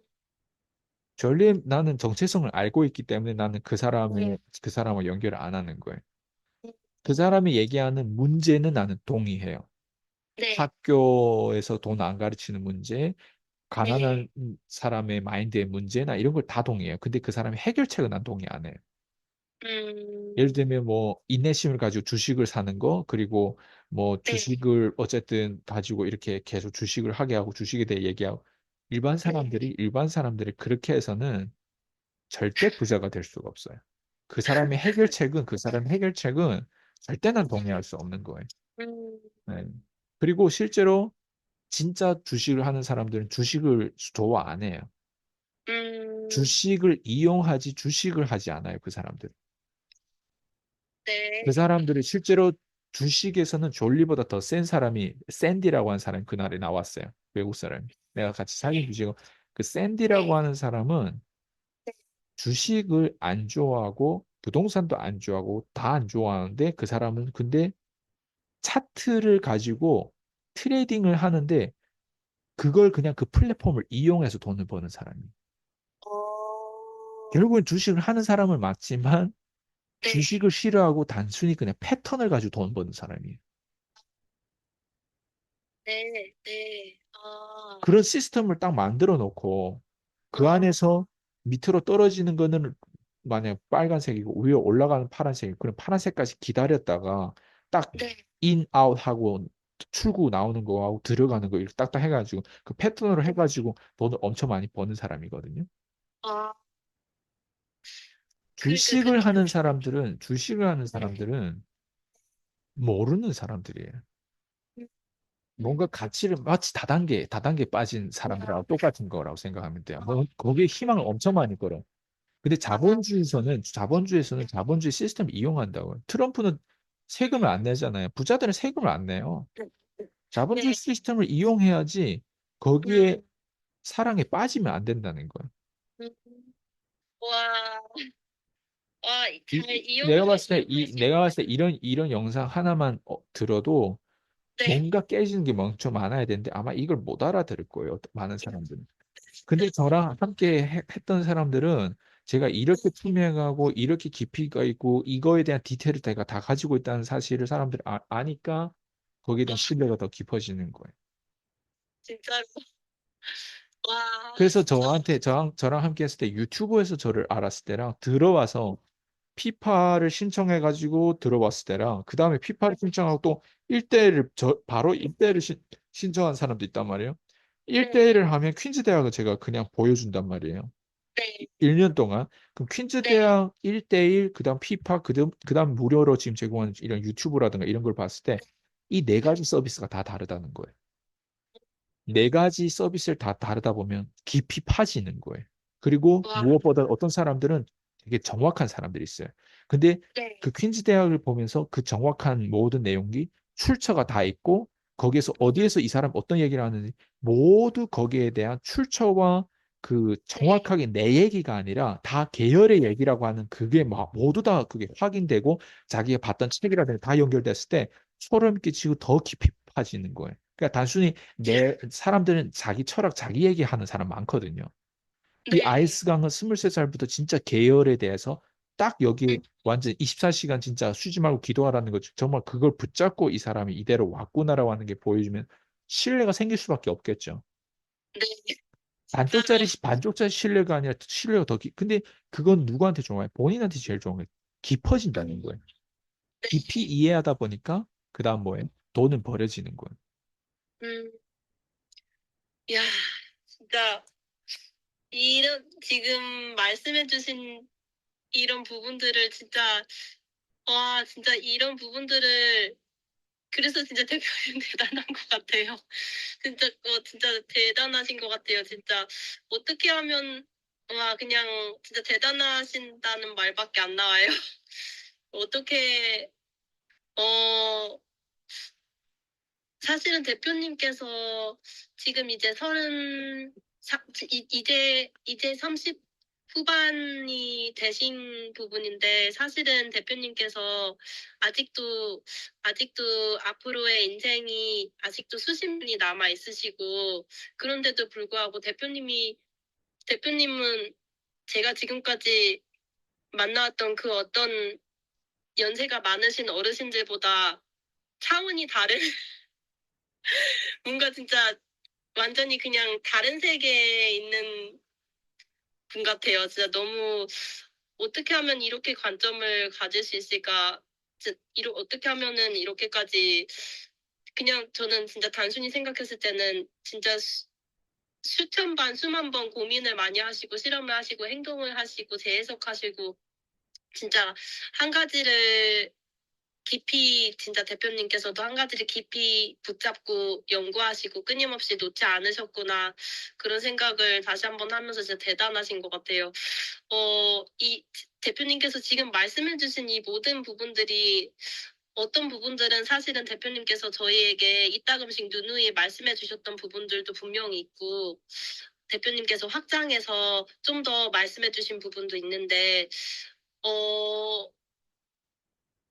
나는 정체성을 알고 있기 때문에 나는 그 사람과 연결을 안 하는 거예요. 그 사람이 얘기하는 문제는 나는 동의해요. 네, 학교에서 돈 안 가르치는 문제, 네, 가난한 사람의 마인드의 문제나 이런 걸 다 동의해요. 근데 그 사람의 해결책은 난 동의 안 해요. 예를 음, 들면 뭐 인내심을 가지고 주식을 사는 거, 그리고 뭐 네, 주식을 어쨌든 가지고 이렇게 계속 주식을 하게 하고 주식에 대해 얘기하고 일반 사람들이 그렇게 해서는 절대 부자가 될 수가 없어요. 그 사람의 해결책은 절대 난 동의할 수 없는 거예요. 음, 네. 그리고 실제로 진짜 주식을 하는 사람들은 주식을 좋아 안 해요. 음, 주식을 이용하지 주식을 하지 않아요, 그 사람들. 그 네, 사람들이 실제로 주식에서는 졸리보다 더 센 사람이 샌디라고 하는 사람이 그날에 나왔어요. 외국 사람이. 내가 같이 사귄 주식 그 샌디라고 네, 하는 사람은 주식을 안 좋아하고 부동산도 안 좋아하고 다 안 좋아하는데 그 사람은 근데 차트를 가지고 트레이딩을 하는데 그걸 그냥 그 플랫폼을 이용해서 돈을 버는 사람이에요. 어, 결국은 주식을 하는 사람은 맞지만 네, 주식을 싫어하고 단순히 그냥 패턴을 가지고 돈 버는 사람이에요. 네, 네, 아, 그런 시스템을 딱 만들어 놓고 그 어, 안에서 밑으로 떨어지는 거는 만약 빨간색이고 위에 올라가는 파란색이고 그럼 파란색까지 기다렸다가 딱 네, 인, 아웃 하고 출구 나오는 거하고 들어가는 거 이렇게 딱딱 해가지고 그 패턴으로 해가지고 돈을 엄청 많이 버는 사람이거든요. 아, 그러니까 주식을 하는 사람들은 모르는 사람들이에요. 뭔가 가치를 마치 다단계 빠진 사람들하고 똑같은 거라고 생각하면 돼요. 뭐 거기에 희망을 엄청 많이 걸어. 근데 자본주의에서는 자본주의 시스템을 이용한다고요. 트럼프는 세금을 안 내잖아요. 부자들은 세금을 안 내요. 자본주의 네, 시스템을 이용해야지 음, 거기에 사랑에 빠지면 안 된다는 거예요. 음. 와, 와, 잘 내가 봤을 때 이용하시, 내가 봤을 때 이런 영상 하나만 들어도 네. 뭔가 깨지는 게 엄청 많아야 되는데 아마 이걸 못 알아들을 거예요. 많은 사람들은. 근데 저랑 함께 했던 사람들은 제가 이렇게 투명하고 이렇게 깊이가 있고 이거에 대한 디테일을 제가 다 가지고 있다는 사실을 사람들이 아니까 거기에 대한 신뢰가 더 깊어지는 거예요. 진짜로. 와, 그래서 저랑 함께 했을 때 유튜브에서 저를 알았을 때랑 들어와서 피파를 신청해가지고 들어봤을 때랑 그 다음에 피파를 신청하고 또 1대1을 바로 1대1을 신청한 사람도 있단 말이에요. 네, 1대1을 하면 퀸즈 대학을 제가 그냥 보여준단 말이에요. 네, 1년 동안. 그럼 퀸즈 네. 대학 1대1, 그다음 피파, 그다음 무료로 지금 제공하는 이런 유튜브라든가 이런 걸 봤을 때 이 네 가지 서비스가 다 다르다는 거예요. 네 가지 서비스를 다 다르다 보면 깊이 파지는 거예요. 그리고 와, 무엇보다 어떤 사람들은 되게 정확한 사람들이 있어요. 근데 네, 그 퀸즈 대학을 보면서 그 정확한 모든 내용이 출처가 다 있고 거기에서 음, 어디에서 이 사람 어떤 얘기를 하는지 모두 거기에 대한 출처와 그 네, 정확하게 내 얘기가 아니라 다 계열의 얘기라고 하는 그게 모두 다 그게 확인되고 자기가 봤던 책이라든가 다 연결됐을 때 소름 끼치고 더 깊이 파지는 거예요. 그러니까 단순히 내 사람들은 자기 철학, 자기 얘기하는 사람 많거든요. 이 네, 아이스강은 23살부터 진짜 계열에 대해서 딱 음, 여기 완전 24시간 진짜 쉬지 말고 기도하라는 거죠. 정말 그걸 붙잡고 이 사람이 이대로 왔구나라고 하는 게 보여주면 신뢰가 생길 수밖에 없겠죠. 네, 반쪽짜리 진짜로. 반쪽짜리 신뢰가 아니라 신뢰가 더 근데 그건 누구한테 좋아요? 본인한테 제일 좋은 거예요. 깊어진다는 거예요. 네, 깊이 이해하다 보니까 그다음 뭐예요? 돈은 버려지는 거예요. 음, 야, 진짜, 지금 말씀해주신 이런 부분들을 진짜, 와, 진짜 이런 부분들을, 그래서 진짜 대표님 대단한 것 같아요. 진짜, 진짜 대단하신 것 같아요. 진짜, 어떻게 하면, 와, 그냥, 진짜 대단하신다는 말밖에 안 나와요. 어떻게, 어, 사실은 대표님께서 지금 이제 이제 30 후반이 되신 부분인데, 사실은 대표님께서 아직도, 아직도 앞으로의 인생이 아직도 수십 년이 남아 있으시고, 그런데도 불구하고 대표님은 제가 지금까지 만나왔던 그 어떤 연세가 많으신 어르신들보다 차원이 다른, 뭔가 진짜 완전히 그냥 다른 세계에 있는 분 같아요. 진짜 너무 어떻게 하면 이렇게 관점을 가질 수 있을까? 어떻게 하면은 이렇게까지 그냥 저는 진짜 단순히 생각했을 때는 진짜 수천 번, 수만 번 고민을 많이 하시고 실험을 하시고 행동을 하시고 재해석하시고 진짜 한 가지를 깊이 진짜 대표님께서도 한 가지를 깊이 붙잡고 연구하시고 끊임없이 놓지 않으셨구나 그런 생각을 다시 한번 하면서 진짜 대단하신 것 같아요. 이 대표님께서 지금 말씀해주신 이 모든 부분들이 어떤 부분들은 사실은 대표님께서 저희에게 이따금씩 누누이 말씀해주셨던 부분들도 분명히 있고 대표님께서 확장해서 좀 더 말씀해주신 부분도 있는데 어,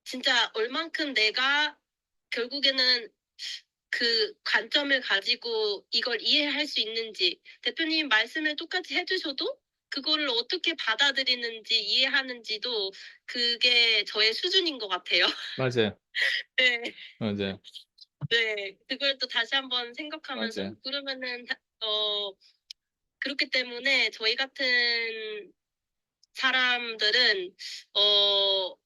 진짜 얼만큼 내가 결국에는 그 관점을 가지고 이걸 이해할 수 있는지, 대표님 말씀을 똑같이 해주셔도 그거를 어떻게 받아들이는지 이해하는지도 그게 저의 수준인 것 같아요. 맞아요. 네, 맞아요. 네. 그걸 또 다시 한번 생각하면서, 맞아요. 그러면은, 그렇기 때문에 저희 같은 사람들은, 어,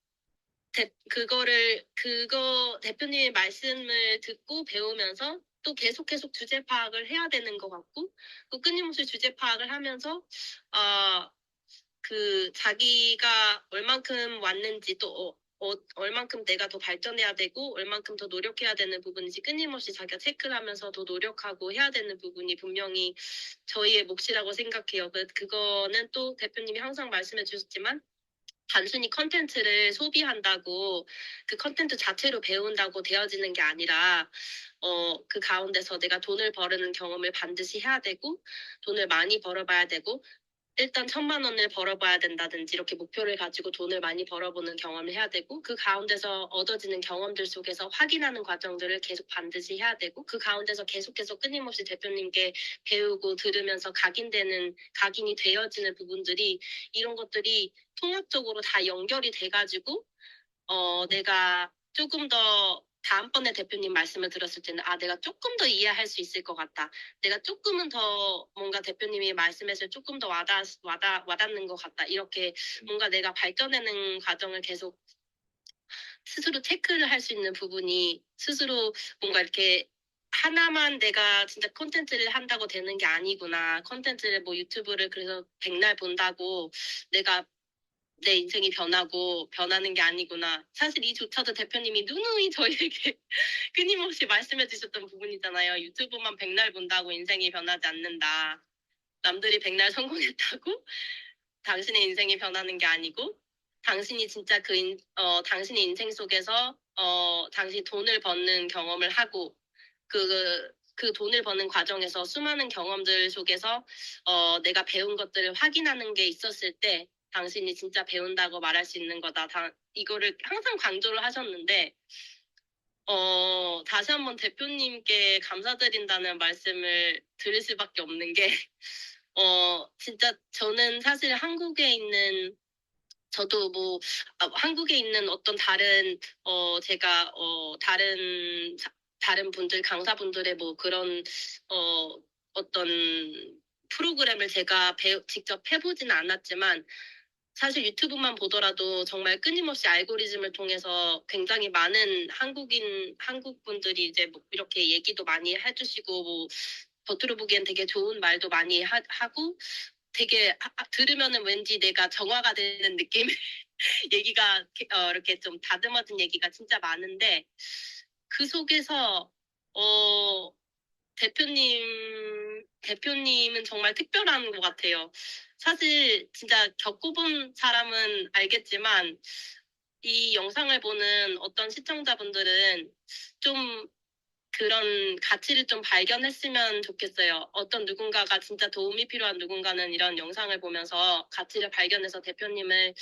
대표님의 말씀을 듣고 배우면서 또 계속 주제 파악을 해야 되는 것 같고, 또 끊임없이 주제 파악을 하면서, 아, 자기가 얼만큼 왔는지 또, 얼만큼 내가 더 발전해야 되고, 얼만큼 더 노력해야 되는 부분인지 끊임없이 자기가 체크를 하면서 더 노력하고 해야 되는 부분이 분명히 저희의 몫이라고 생각해요. 그거는 또 대표님이 항상 말씀해 주셨지만, 단순히 컨텐츠를 소비한다고 그 컨텐츠 자체로 배운다고 되어지는 게 아니라 그 가운데서 내가 돈을 버는 경험을 반드시 해야 되고, 돈을 많이 벌어봐야 되고, 일단 1,000만 원을 벌어봐야 된다든지 이렇게 목표를 가지고 돈을 많이 벌어보는 경험을 해야 되고 그 가운데서 얻어지는 경험들 속에서 확인하는 과정들을 계속 반드시 해야 되고 그 가운데서 계속해서 끊임없이 대표님께 배우고 들으면서 각인이 되어지는 부분들이 이런 것들이 통합적으로 다 연결이 돼가지고 내가 조금 더 다음번에 대표님 말씀을 들었을 때는, 아, 내가 조금 더 이해할 수 있을 것 같다. 내가 조금은 더 뭔가 대표님이 말씀해서 조금 더 와닿는 것 같다. 이렇게 뭔가 내가 발견하는 과정을 계속 스스로 체크를 할 수 있는 부분이 스스로 뭔가 이렇게 하나만 내가 진짜 콘텐츠를 한다고 되는 게 아니구나. 콘텐츠를 뭐 유튜브를 그래서 백날 본다고 내가 내 인생이 변하는 게 아니구나. 사실 이조차도 대표님이 누누이 저희에게 끊임없이 말씀해 주셨던 부분이잖아요. 유튜브만 백날 본다고 인생이 변하지 않는다. 남들이 백날 성공했다고 당신의 인생이 변하는 게 아니고, 당신이 진짜 당신의 인생 속에서, 당신이 돈을 버는 경험을 하고, 그 돈을 버는 과정에서 수많은 경험들 속에서, 내가 배운 것들을 확인하는 게 있었을 때, 당신이 진짜 배운다고 말할 수 있는 거다. 이거를 항상 강조를 하셨는데, 다시 한번 대표님께 감사드린다는 말씀을 드릴 수밖에 없는 게, 진짜 저는 사실 저도 뭐, 한국에 있는 어떤 제가, 다른 분들, 강사분들의 뭐 그런, 어, 어떤 프로그램을 제가 직접 해보지는 않았지만, 사실 유튜브만 보더라도 정말 끊임없이 알고리즘을 통해서 굉장히 많은 한국 분들이 이제 뭐 이렇게 얘기도 많이 해주시고, 뭐, 겉으로 보기엔 되게 좋은 말도 많이 하고, 되게 들으면은 왠지 내가 정화가 되는 느낌? 얘기가, 이렇게 좀 다듬어진 얘기가 진짜 많은데, 그 속에서, 어, 대표님은 정말 특별한 것 같아요. 사실 진짜 겪어본 사람은 알겠지만, 이 영상을 보는 어떤 시청자분들은 좀 그런 가치를 좀 발견했으면 좋겠어요. 어떤 누군가가 진짜 도움이 필요한 누군가는 이런 영상을 보면서 가치를 발견해서 대표님을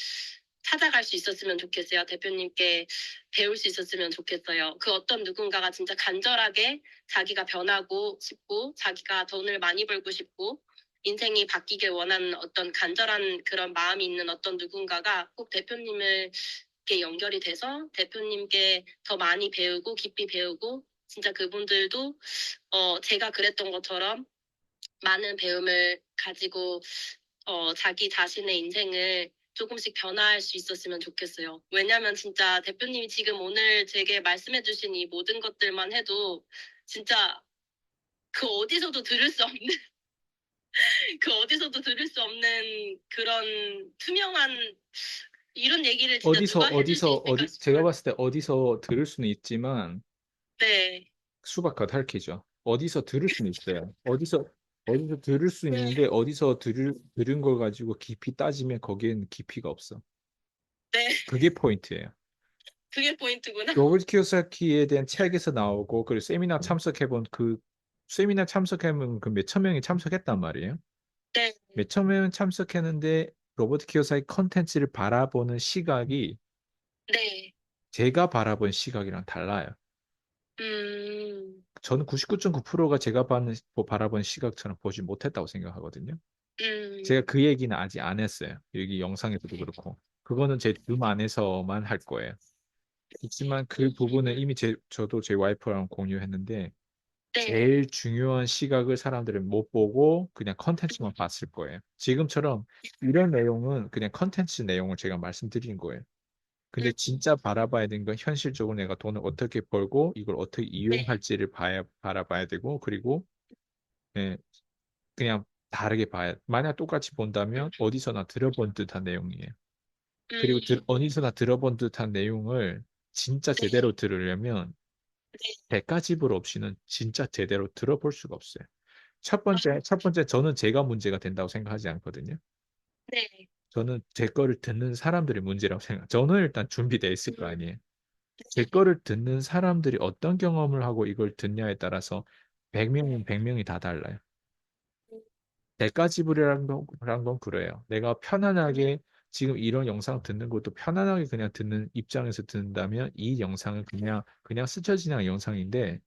찾아갈 수 있었으면 좋겠어요. 대표님께 배울 수 있었으면 좋겠어요. 그 어떤 누군가가 진짜 간절하게 자기가 변하고 싶고, 자기가 돈을 많이 벌고 싶고, 인생이 바뀌길 원하는 어떤 간절한 그런 마음이 있는 어떤 누군가가 꼭 대표님을 이렇게 연결이 돼서 대표님께 더 많이 배우고 깊이 배우고 진짜 그분들도 제가 그랬던 것처럼 많은 배움을 가지고 자기 자신의 인생을 조금씩 변화할 수 있었으면 좋겠어요. 왜냐면 진짜 대표님이 지금 오늘 제게 말씀해주신 이 모든 것들만 해도 진짜 그 어디서도 들을 수 없는 그 어디서도 들을 수 없는 그런 투명한 이런 얘기를 진짜 누가 해줄 수 있을까 제가 싶은. 봤을 때 어디서 들을 수는 있지만 네. 수박 겉핥기죠. 어디서 들을 수는 있어요. 어디서 들을 수 있는데 들은 걸 가지고 깊이 따지면 거기엔 깊이가 없어. 네. 그게 포인트예요. 그게 포인트구나. 로버트 키요사키에 대한 책에서 나오고 그리고 세미나 참석해본 그 몇천 명이 참석했단 말이에요. 네. 몇천 명이 참석했는데 로버트 키요사키 컨텐츠를 바라보는 시각이 네. 제가 바라본 시각이랑 달라요. 음. 저는 99.9%가 바라본 시각처럼 보지 못했다고 생각하거든요. 제가 음. 그 얘기는 아직 안 했어요. 여기 영상에서도 그렇고. 그거는 제 줌 안에서만 할 거예요. 그렇지만 그 부분은 이미 저도 제 와이프랑 공유했는데 네. 제일 중요한 시각을 사람들은 못 보고 그냥 컨텐츠만 봤을 거예요. 지금처럼 이런 내용은 그냥 컨텐츠 내용을 제가 말씀드린 거예요. 근데 음. 진짜 바라봐야 되는 건 현실적으로 내가 돈을 어떻게 벌고 이걸 어떻게 네. 이용할지를 바라봐야 되고 그리고 예, 그냥 다르게 만약 똑같이 본다면 어디서나 들어본 듯한 내용이에요. 그리고 음. 어디서나 들어본 듯한 내용을 진짜 네. 제대로 들으려면 네. 대가지불 없이는 진짜 제대로 들어볼 수가 없어요. 아, 첫 번째, 저는 제가 문제가 된다고 생각하지 않거든요. 네. 저는 제 거를 듣는 사람들이 문제라고 저는 일단 준비돼 있을 거 아니에요. 제 거를 듣는 사람들이 어떤 경험을 하고 이걸 듣냐에 따라서 100명이면 100명이 다 달라요. 대가 지불이라는 건 그래요. 내가 편안하게 지금 이런 영상 듣는 것도 편안하게 그냥 듣는 입장에서 듣는다면 이 영상은 그냥 스쳐 지나간 영상인데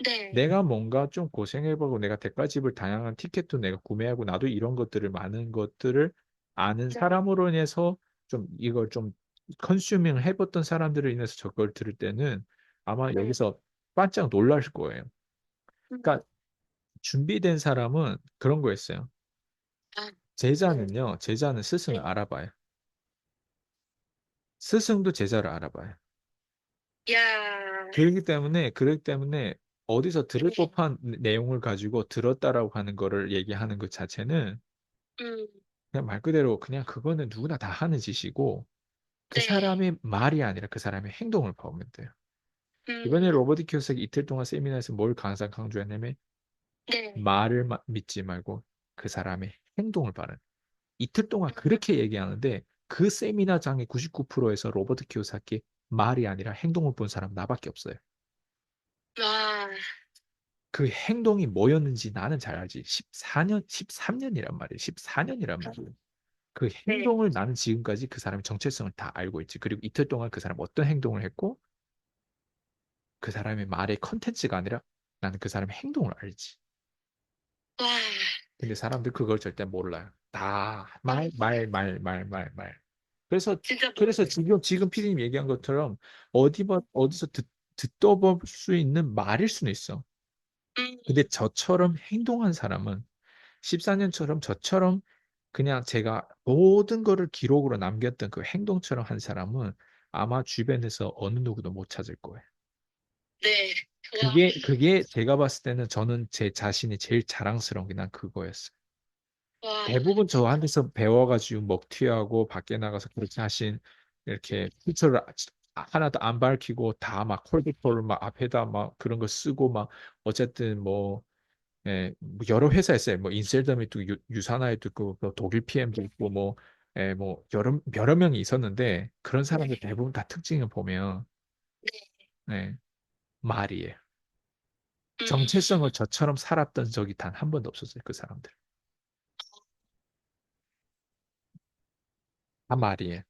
네. 내가 뭔가 좀 고생해보고 내가 대가집을 다양한 티켓도 내가 구매하고 나도 이런 것들을 많은 것들을 아는 네. 사람으로 인해서 좀 이걸 좀 컨슈밍 해봤던 사람들을 인해서 저걸 들을 때는 아마 네. 여기서 반짝 놀랄 거예요. 음. 그러니까 준비된 사람은 그런 거였어요. 아, 제자는 스승을 네. 알아봐요. 스승도 제자를 알아봐요. 야, 그렇기 때문에 어디서 들을 네. 법한 내용을 가지고 들었다라고 하는 거를 얘기하는 것 자체는 음, 그냥 말 그대로 그냥 그거는 누구나 다 하는 짓이고 그 네. 사람의 말이 아니라 그 사람의 행동을 보면 돼요. 이번에 음, 로버트 키오사키 이틀 동안 세미나에서 뭘 항상 강조했냐면 네. 말을 믿지 말고 그 사람의 행동을 바른. 이틀 동안 그렇게 얘기하는데 그 세미나장의 99%에서 로버트 키오사키 말이 아니라 행동을 본 사람 나밖에 없어요. 와, 그 행동이 뭐였는지 나는 잘 알지. 14년, 13년이란 말이에요. 14년이란 말이에요. 그 네. 행동을 나는 지금까지 그 사람의 정체성을 다 알고 있지. 그리고 이틀 동안 그 사람 어떤 행동을 했고 그 사람의 말의 컨텐츠가 아니라 나는 그 사람의 행동을 알지. 와, 근데 사람들 그걸 절대 몰라요. 다 아, 말. 그래서 진짜, 지금 피디님 얘기한 것처럼 어디서 듣도 볼 수 있는 말일 수는 있어. 음, 근데 저처럼 행동한 사람은 14년처럼 저처럼 그냥 제가 모든 거를 기록으로 남겼던 그 행동처럼 한 사람은 아마 주변에서 어느 누구도 못 찾을 거예요. 네. 와, 그게 제가 봤을 때는 저는 제 자신이 제일 자랑스러운 게 난 그거였어요. 와, 대부분 진짜, 저한테서 배워가지고 먹튀하고 밖에 나가서 그렇게 하신 이렇게 필터를 하나도 안 밝히고 다 막 콜드콜 막 앞에다 막 그런 거 쓰고 막 어쨌든 뭐 뭐 여러 회사 있어요. 뭐 인셀덤이 있고 유사나에도 있고 뭐 독일 PM도 있고 뭐 뭐 여러 명이 있었는데 그런 사람들 대부분 다 특징을 보면 네. 예, 말이에요. 음, 정체성을 저처럼 살았던 적이 단 한 번도 없었어요. 그 사람들. 다 말이에요.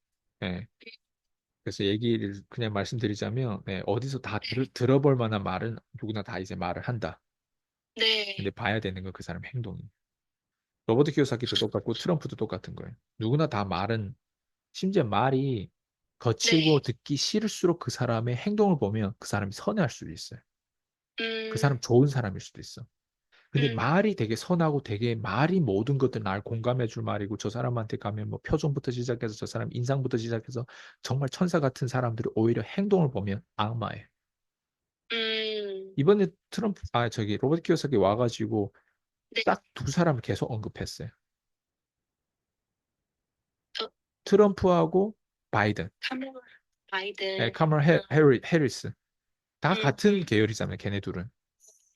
예. 그래서 얘기를 그냥 말씀드리자면 어디서 다 들어볼 만한 말은 누구나 다 이제 말을 한다. 근데 네. 봐야 되는 건 그 사람의 행동이. 로버트 키요사키도 똑같고 트럼프도 똑같은 거예요. 누구나 다 말은 심지어 말이 거칠고 네. 듣기 싫을수록 그 사람의 행동을 보면 그 사람이 선회할 수도 있어요. 그 음, 사람 좋은 사람일 수도 있어. 근데 음, 말이 되게 선하고 되게 말이 모든 것들 날 공감해 줄 말이고 저 사람한테 가면 뭐 표정부터 시작해서 저 사람 인상부터 시작해서 정말 천사 같은 사람들이 오히려 행동을 보면 악마예요. 음, 이번에 저기 로버트 키오사키 와가지고 네. 딱 두 사람을 계속 언급했어요. 저, 트럼프하고 바이든, 카메라, 바이든, 카멀 해리스. 다 음, 같은 계열이잖아요, 걔네 둘은. 네.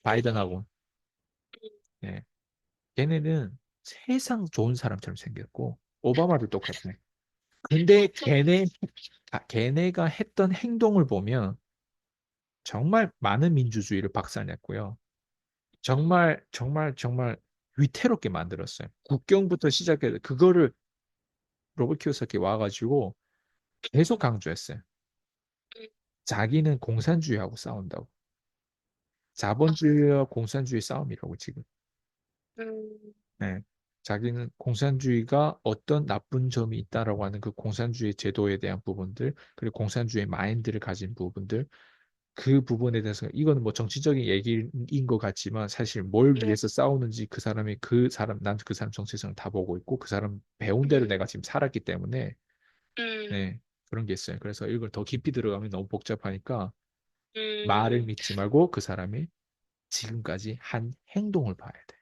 바이든하고. 예. 걔네는 세상 좋은 사람처럼 생겼고, 오바마도 똑같네. 근데 걔네가 했던 행동을 보면 정말 많은 민주주의를 박살냈고요. 정말 위태롭게 만들었어요. 국경부터 시작해서 그거를 로버트 키오사키 와가지고 계속 강조했어요. 음, 자기는 공산주의하고 싸운다고. 자본주의와 공산주의 싸움이라고 지금. 음, 네. 자기는 공산주의가 어떤 나쁜 점이 있다라고 하는 그 공산주의 제도에 대한 부분들, 그리고 공산주의 마인드를 가진 부분들, 그 부분에 대해서 이거는 뭐 정치적인 얘기인 것 같지만 사실 뭘 네. 위해서 싸우는지 난 그 사람 정체성을 다 보고 있고 그 사람 배운 대로 음, 내가 지금 살았기 때문에 음, 네, 그런 게 있어요. 그래서 이걸 더 깊이 들어가면 너무 복잡하니까 말을 음. 믿지 말고 그 사람이 지금까지 한 행동을 봐야 돼.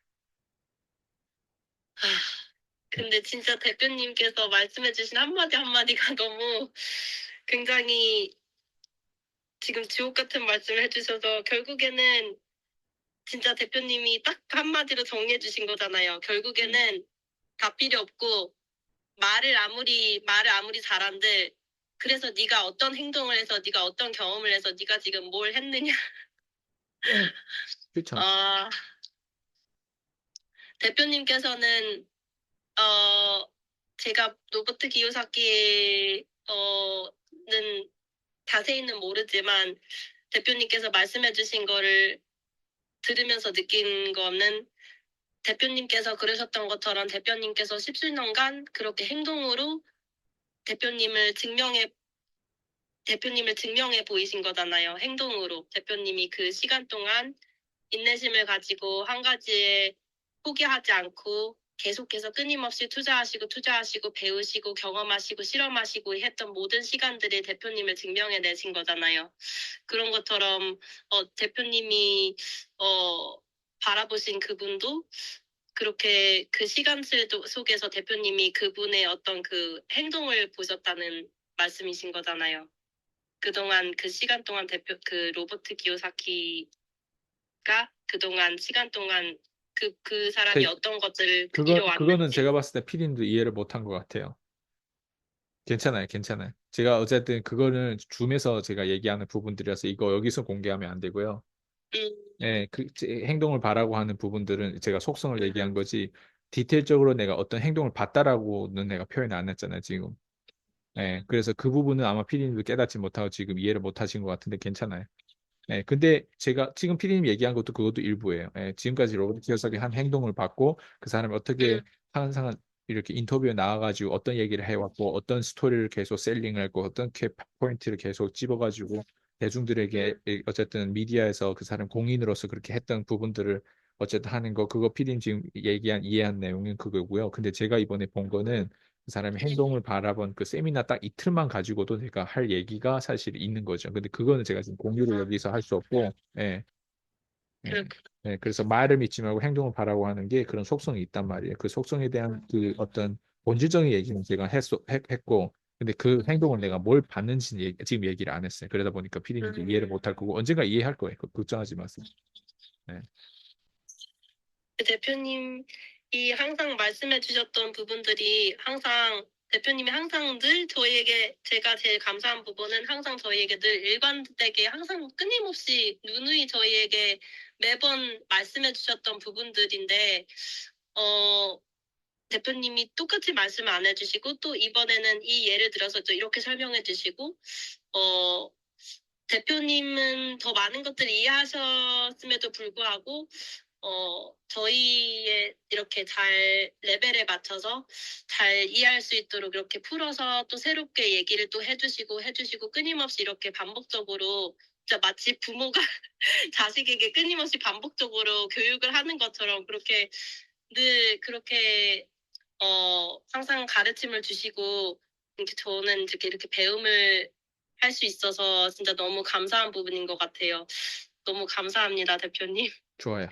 아, 근데 진짜 대표님께서 말씀해주신 한마디 한마디가 너무 굉장히 지금 지옥 같은 말씀을 해주셔서 결국에는 진짜 대표님이 딱 한마디로 정리해주신 거잖아요. 결국에는 다 필요 없고 말을 아무리 잘한들 그래서 네가 어떤 행동을 해서 네가 어떤 경험을 해서 네가 지금 뭘 했느냐. 그렇죠. 아, 대표님께서는 제가 로버트 기요사키 는 자세히는 모르지만 대표님께서 말씀해주신 거를 들으면서 느낀 거는 대표님께서 그러셨던 것처럼 대표님께서 10수년간 그렇게 행동으로 대표님을 증명해 대표님을 증명해 보이신 거잖아요. 행동으로 대표님이 그 시간 동안 인내심을 가지고 한 가지에 포기하지 않고 계속해서 끊임없이 투자하시고 배우시고 경험하시고 실험하시고 했던 모든 시간들이 대표님을 증명해 내신 거잖아요. 그런 것처럼 대표님이 바라보신 그분도 그렇게 그 시간 속에서 대표님이 그분의 어떤 그 행동을 보셨다는 말씀이신 거잖아요. 그동안 그 시간 동안 그 로버트 기요사키가 그동안 시간 동안 그 사람이 그, 어떤 것들을 그거는 이뤄왔는지. 제가 봤을 때 피디님도 이해를 못한 것 같아요. 괜찮아요, 괜찮아요. 제가 어쨌든 그거는 줌에서 제가 얘기하는 부분들이라서 이거 여기서 공개하면 안 되고요. 음, 예, 제 행동을 바라고 하는 부분들은 제가 속성을 얘기한 거지, 디테일적으로 내가 어떤 행동을 봤다라고는 내가 표현 안 했잖아요, 지금. 예, 그래서 그 부분은 아마 피디님도 깨닫지 못하고 지금 이해를 못 하신 것 같은데 괜찮아요. 예, 근데 제가 지금 피디님 얘기한 것도 그것도 일부예요. 예, 지금까지 로버트 키오사키 한 행동을 받고 그 사람이 어떻게 음, 항상 이렇게 인터뷰에 나와가지고 어떤 얘기를 해왔고 어떤 스토리를 계속 셀링했고 어떤 포인트를 계속 집어가지고 대중들에게 어쨌든 미디어에서 그 사람 공인으로서 그렇게 했던 부분들을 어쨌든 하는 거 그거 피디님 지금 얘기한 이해한 내용은 그거고요. 근데 제가 이번에 본 거는 그 사람의 네, 행동을 바라본 그 세미나 딱 이틀만 가지고도 제가 할 얘기가 사실 있는 거죠. 근데 그거는 제가 지금 공유를 여기서 할 수 없고, 예, 예, 그렇군. 예. 그래서 말을 믿지 말고 행동을 바라고 하는 게 그런 속성이 있단 말이에요. 그 속성에 대한 그 어떤 본질적인 얘기는 제가 했고, 근데 그 행동을 내가 뭘 받는지 지금 얘기를 안 했어요. 그러다 보니까 피디님도 이해를 못 할 거고, 언젠가 이해할 거예요. 걱정하지 마세요. 네. 대표님이 항상 말씀해 주셨던 부분들이 항상 대표님이 항상 늘 저희에게 제가 제일 감사한 부분은 항상 저희에게 늘 일관되게 항상 끊임없이 누누이 저희에게 매번 말씀해 주셨던 부분들인데 어 대표님이 똑같이 말씀을 안 해주시고 또 이번에는 이 예를 들어서 또 이렇게 설명해 주시고 어 대표님은 더 많은 것들을 이해하셨음에도 불구하고 저희의 이렇게 잘 레벨에 맞춰서 잘 이해할 수 있도록 이렇게 풀어서 또 새롭게 얘기를 또 해주시고 끊임없이 이렇게 반복적으로 진짜 마치 부모가 자식에게 끊임없이 반복적으로 교육을 하는 것처럼 그렇게 늘 그렇게 항상 가르침을 주시고 이렇게 저는 이렇게 배움을 할 수 있어서 진짜 너무 감사한 부분인 것 같아요. 너무 감사합니다, 대표님. 좋아요.